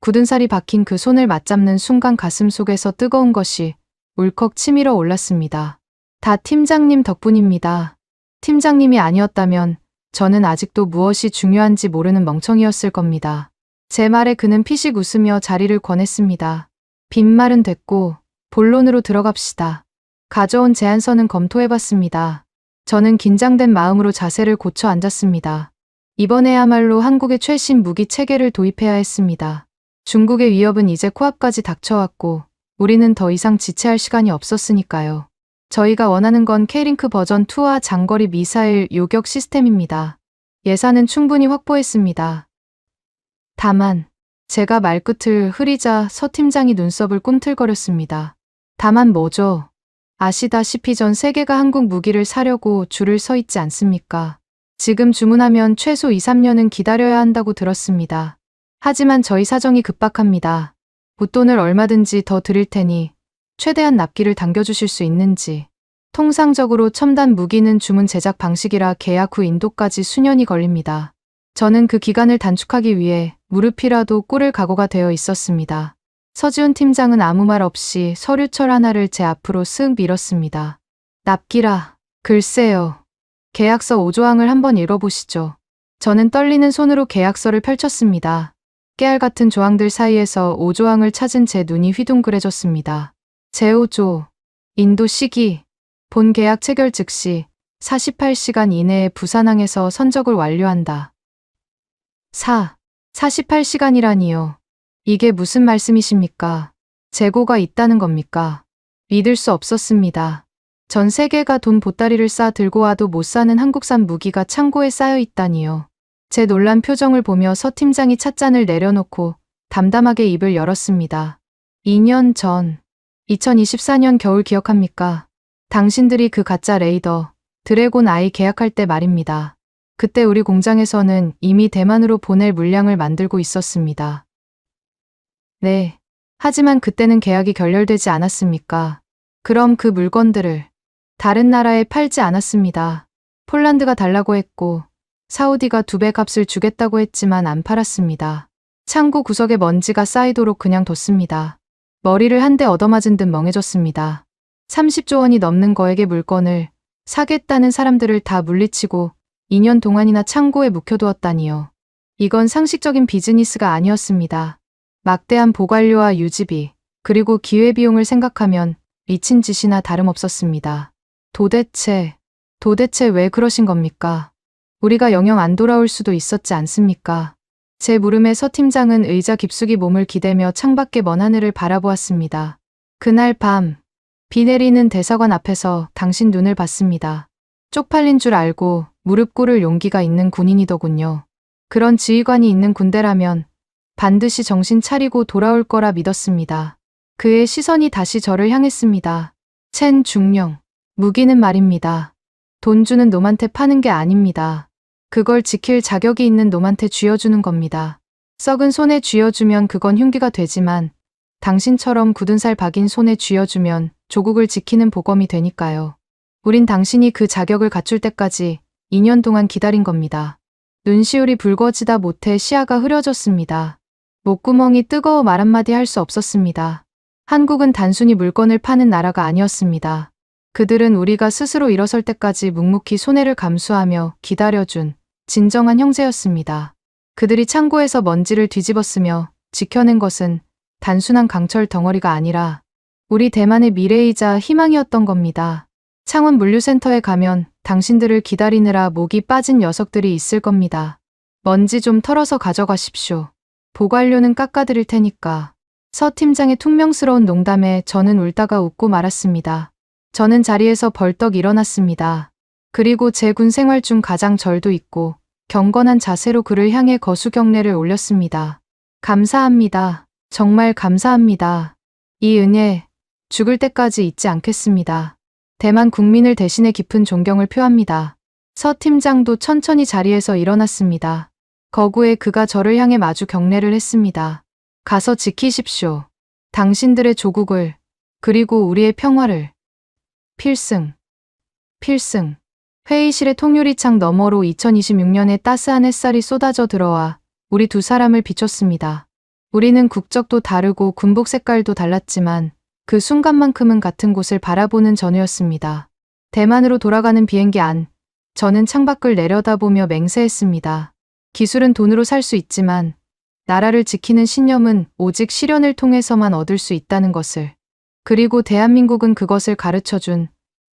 굳은 살이 박힌 그 손을 맞잡는 순간 가슴 속에서 뜨거운 것이 울컥 치밀어 올랐습니다. 다 팀장님 덕분입니다. 팀장님이 아니었다면 저는 아직도 무엇이 중요한지 모르는 멍청이였을 겁니다. 제 말에 그는 피식 웃으며 자리를 권했습니다. 빈말은 됐고 본론으로 들어갑시다. 가져온 제안서는 검토해봤습니다. 저는 긴장된 마음으로 자세를 고쳐 앉았습니다. 이번에야말로 한국의 최신 무기 체계를 도입해야 했습니다. 중국의 위협은 이제 코앞까지 닥쳐왔고 우리는 더 이상 지체할 시간이 없었으니까요. 저희가 원하는 건 K링크 버전 2와 장거리 미사일 요격 시스템입니다. 예산은 충분히 확보했습니다. 다만 제가 말끝을 흐리자 서 팀장이 눈썹을 꿈틀거렸습니다. 다만 뭐죠? 아시다시피 전 세계가 한국 무기를 사려고 줄을 서 있지 않습니까? 지금 주문하면 최소 2, 3년은 기다려야 한다고 들었습니다. 하지만 저희 사정이 급박합니다. 웃돈을 얼마든지 더 드릴 테니 최대한 납기를 당겨주실 수 있는지. 통상적으로 첨단 무기는 주문 제작 방식이라 계약 후 인도까지 수년이 걸립니다. 저는 그 기간을 단축하기 위해 무릎이라도 꿇을 각오가 되어 있었습니다. 서지훈 팀장은 아무 말 없이 서류철 하나를 제 앞으로 쓱 밀었습니다. 납기라. 글쎄요. 계약서 5조항을 한번 읽어보시죠. 저는 떨리는 손으로 계약서를 펼쳤습니다. 깨알 같은 조항들 사이에서 5조항을 찾은 제 눈이 휘둥그레졌습니다. 제5조, 인도 시기, 본 계약 체결 즉시 48시간 이내에 부산항에서 선적을 완료한다. 48시간이라니요. 이게 무슨 말씀이십니까? 재고가 있다는 겁니까? 믿을 수 없었습니다. 전 세계가 돈 보따리를 싸 들고 와도 못 사는 한국산 무기가 창고에 쌓여 있다니요. 제 놀란 표정을 보며 서 팀장이 찻잔을 내려놓고 담담하게 입을 열었습니다. 2년 전, 2024년 겨울 기억합니까? 당신들이 그 가짜 레이더, 드래곤 아이 계약할 때 말입니다. 그때 우리 공장에서는 이미 대만으로 보낼 물량을 만들고 있었습니다. 네. 하지만 그때는 계약이 결렬되지 않았습니까? 그럼 그 물건들을 다른 나라에 팔지 않았습니다. 폴란드가 달라고 했고 사우디가 2배 값을 주겠다고 했지만 안 팔았습니다. 창고 구석에 먼지가 쌓이도록 그냥 뒀습니다. 머리를 한 대 얻어맞은 듯 멍해졌습니다. 30조 원이 넘는 거액의 물건을 사겠다는 사람들을 다 물리치고 2년 동안이나 창고에 묵혀두었다니요. 이건 상식적인 비즈니스가 아니었습니다. 막대한 보관료와 유지비, 그리고 기회비용을 생각하면 미친 짓이나 다름없었습니다. 도대체 왜 그러신 겁니까? 우리가 영영 안 돌아올 수도 있었지 않습니까? 제 물음에 서 팀장은 의자 깊숙이 몸을 기대며 창밖의 먼 하늘을 바라보았습니다. 그날 밤, 비 내리는 대사관 앞에서 당신 눈을 봤습니다. 쪽팔린 줄 알고 무릎 꿇을 용기가 있는 군인이더군요. 그런 지휘관이 있는 군대라면 반드시 정신 차리고 돌아올 거라 믿었습니다. 그의 시선이 다시 저를 향했습니다. 첸 중령, 무기는 말입니다. 돈 주는 놈한테 파는 게 아닙니다. 그걸 지킬 자격이 있는 놈한테 쥐어주는 겁니다. 썩은 손에 쥐어주면 그건 흉기가 되지만 당신처럼 굳은 살 박인 손에 쥐어주면 조국을 지키는 보검이 되니까요. 우린 당신이 그 자격을 갖출 때까지 2년 동안 기다린 겁니다. 눈시울이 붉어지다 못해 시야가 흐려졌습니다. 목구멍이 뜨거워 말 한마디 할 수 없었습니다. 한국은 단순히 물건을 파는 나라가 아니었습니다. 그들은 우리가 스스로 일어설 때까지 묵묵히 손해를 감수하며 기다려준 진정한 형제였습니다. 그들이 창고에서 먼지를 뒤집었으며 지켜낸 것은 단순한 강철 덩어리가 아니라 우리 대만의 미래이자 희망이었던 겁니다. 창원 물류센터에 가면 당신들을 기다리느라 목이 빠진 녀석들이 있을 겁니다. 먼지 좀 털어서 가져가십시오. 보관료는 깎아드릴 테니까. 서 팀장의 퉁명스러운 농담에 저는 울다가 웃고 말았습니다. 저는 자리에서 벌떡 일어났습니다. 그리고 제 군 생활 중 가장 절도 있고 경건한 자세로 그를 향해 거수 경례를 올렸습니다. 감사합니다. 정말 감사합니다. 이 은혜, 죽을 때까지 잊지 않겠습니다. 대만 국민을 대신해 깊은 존경을 표합니다. 서 팀장도 천천히 자리에서 일어났습니다. 거구에 그가 저를 향해 마주 경례를 했습니다. 가서 지키십시오. 당신들의 조국을, 그리고 우리의 평화를. 필승. 회의실의 통유리창 너머로 2026년의 따스한 햇살이 쏟아져 들어와 우리 두 사람을 비췄습니다. 우리는 국적도 다르고 군복 색깔도 달랐지만 그 순간만큼은 같은 곳을 바라보는 전우였습니다. 대만으로 돌아가는 비행기 안, 저는 창밖을 내려다보며 맹세했습니다. 기술은 돈으로 살 수 있지만 나라를 지키는 신념은 오직 실현을 통해서만 얻을 수 있다는 것을. 그리고 대한민국은 그것을 가르쳐준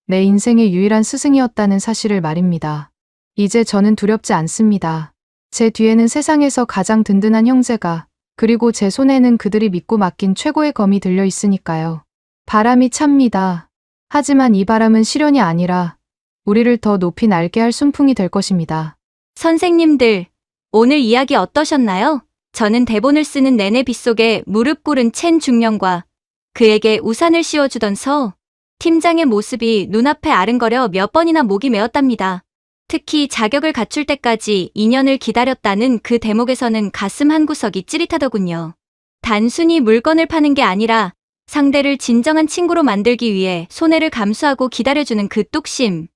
내 인생의 유일한 스승이었다는 사실을 말입니다. 이제 저는 두렵지 않습니다. 제 뒤에는 세상에서 가장 든든한 형제가, 그리고 제 손에는 그들이 믿고 맡긴 최고의 검이 들려 있으니까요. 바람이 찹니다. 하지만 이 바람은 실현이 아니라 우리를 더 높이 날게 할 순풍이 될 것입니다. 선생님들, 오늘 이야기 어떠셨나요? 저는 대본을 쓰는 내내 빗속에 무릎 꿇은 첸 중령과 그에게 우산을 씌워주던 서 팀장의 모습이 눈앞에 아른거려 몇 번이나 목이 메었답니다. 특히 자격을 갖출 때까지 2년을 기다렸다는 그 대목에서는 가슴 한구석이 찌릿하더군요. 단순히 물건을 파는 게 아니라 상대를 진정한 친구로 만들기 위해 손해를 감수하고 기다려주는 그 뚝심.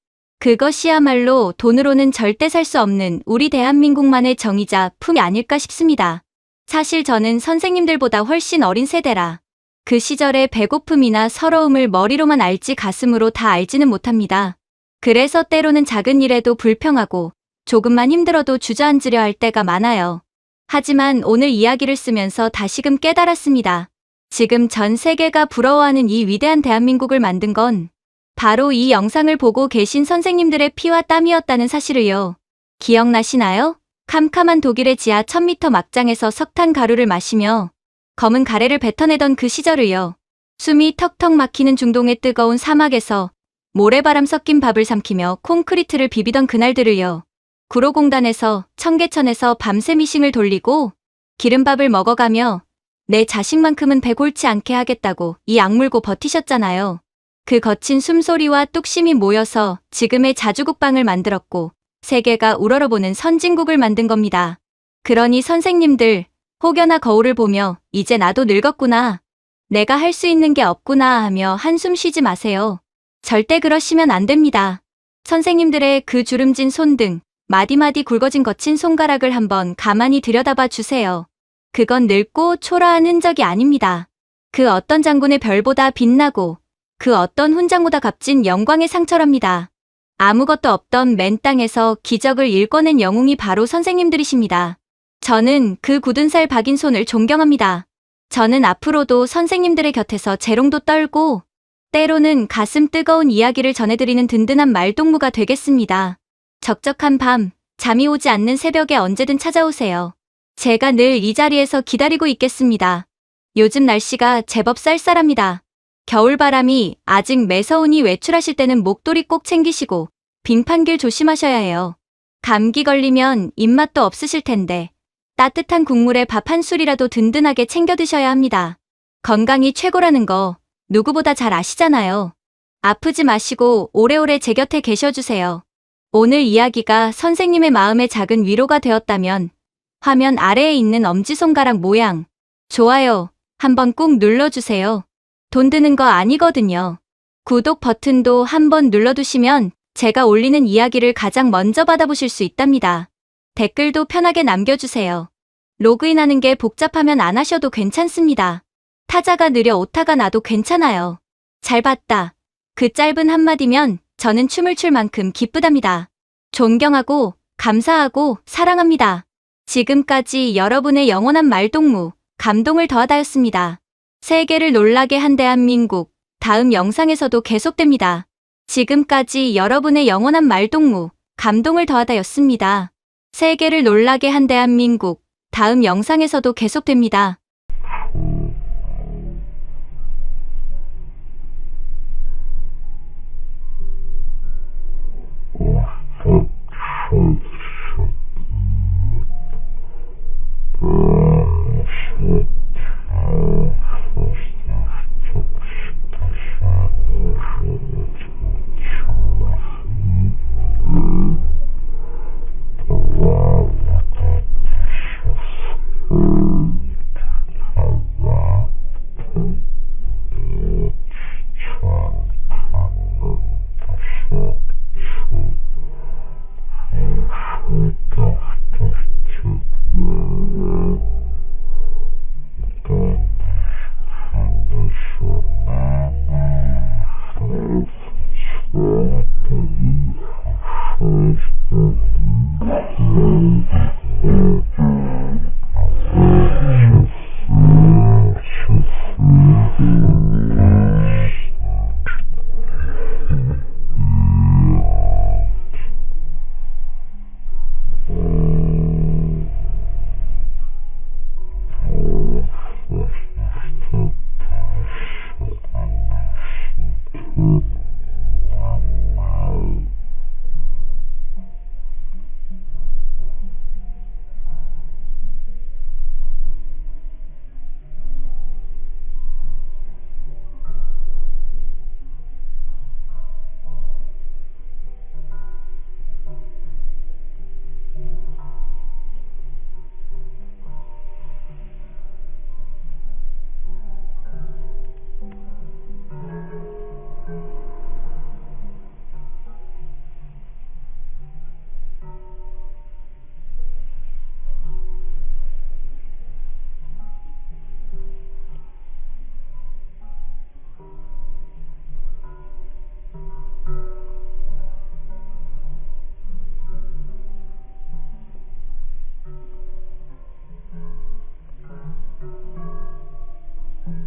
그것이야말로 돈으로는 절대 살 수 없는 우리 대한민국만의 정의자 품이 아닐까 싶습니다. 사실 저는 선생님들보다 훨씬 어린 세대라 그 시절의 배고픔이나 서러움을 머리로만 알지 가슴으로 다 알지는 못합니다. 그래서 때로는 작은 일에도 불평하고 조금만 힘들어도 주저앉으려 할 때가 많아요. 하지만 오늘 이야기를 쓰면서 다시금 깨달았습니다. 지금 전 세계가 부러워하는 이 위대한 대한민국을 만든 건 바로 이 영상을 보고 계신 선생님들의 피와 땀이었다는 사실을요. 기억나시나요? 캄캄한 독일의 지하 1000m 막장에서 석탄 가루를 마시며 검은 가래를 뱉어내던 그 시절을요. 숨이 턱턱 막히는 중동의 뜨거운 사막에서 모래바람 섞인 밥을 삼키며 콘크리트를 비비던 그날들을요. 구로공단에서 청계천에서 밤새 미싱을 돌리고 기름밥을 먹어가며 내 자식만큼은 배 골치 않게 하겠다고 이 악물고 버티셨잖아요. 그 거친 숨소리와 뚝심이 모여서 지금의 자주국방을 만들었고 세계가 우러러보는 선진국을 만든 겁니다. 그러니 선생님들, 혹여나 거울을 보며 이제 나도 늙었구나. 내가 할 수 있는 게 없구나 하며 한숨 쉬지 마세요. 절대 그러시면 안 됩니다. 선생님들의 그 주름진 손등, 마디마디 굵어진 거친 손가락을 한번 가만히 들여다봐 주세요. 그건 늙고 초라한 흔적이 아닙니다. 그 어떤 장군의 별보다 빛나고 그 어떤 훈장보다 값진 영광의 상처랍니다. 아무것도 없던 맨 땅에서 기적을 일궈낸 영웅이 바로 선생님들이십니다. 저는 그 굳은 살 박인 손을 존경합니다. 저는 앞으로도 선생님들의 곁에서 재롱도 떨고 때로는 가슴 뜨거운 이야기를 전해드리는 든든한 말동무가 되겠습니다. 적적한 밤, 잠이 오지 않는 새벽에 언제든 찾아오세요. 제가 늘 이 자리에서 기다리고 있겠습니다. 요즘 날씨가 제법 쌀쌀합니다. 겨울바람이 아직 매서우니 외출하실 때는 목도리 꼭 챙기시고 빙판길 조심하셔야 해요. 감기 걸리면 입맛도 없으실 텐데 따뜻한 국물에 밥 한 술이라도 든든하게 챙겨 드셔야 합니다. 건강이 최고라는 거 누구보다 잘 아시잖아요. 아프지 마시고 오래오래 제 곁에 계셔주세요. 오늘 이야기가 선생님의 마음에 작은 위로가 되었다면 화면 아래에 있는 엄지손가락 모양 좋아요 한번 꾹 눌러주세요. 돈 드는 거 아니거든요. 구독 버튼도 한번 눌러두시면 제가 올리는 이야기를 가장 먼저 받아보실 수 있답니다. 댓글도 편하게 남겨주세요. 로그인하는 게 복잡하면 안 하셔도 괜찮습니다. 타자가 느려 오타가 나도 괜찮아요. 잘 봤다. 그 짧은 한마디면 저는 춤을 출 만큼 기쁘답니다. 존경하고 감사하고 사랑합니다. 지금까지 여러분의 영원한 말동무, 감동을 더하다였습니다. 세계를 놀라게 한 대한민국, 다음 영상에서도 계속됩니다. 지금까지 여러분의 영원한 말동무, 감동을 더하다였습니다. 세계를 놀라게 한 대한민국, 다음 영상에서도 계속됩니다.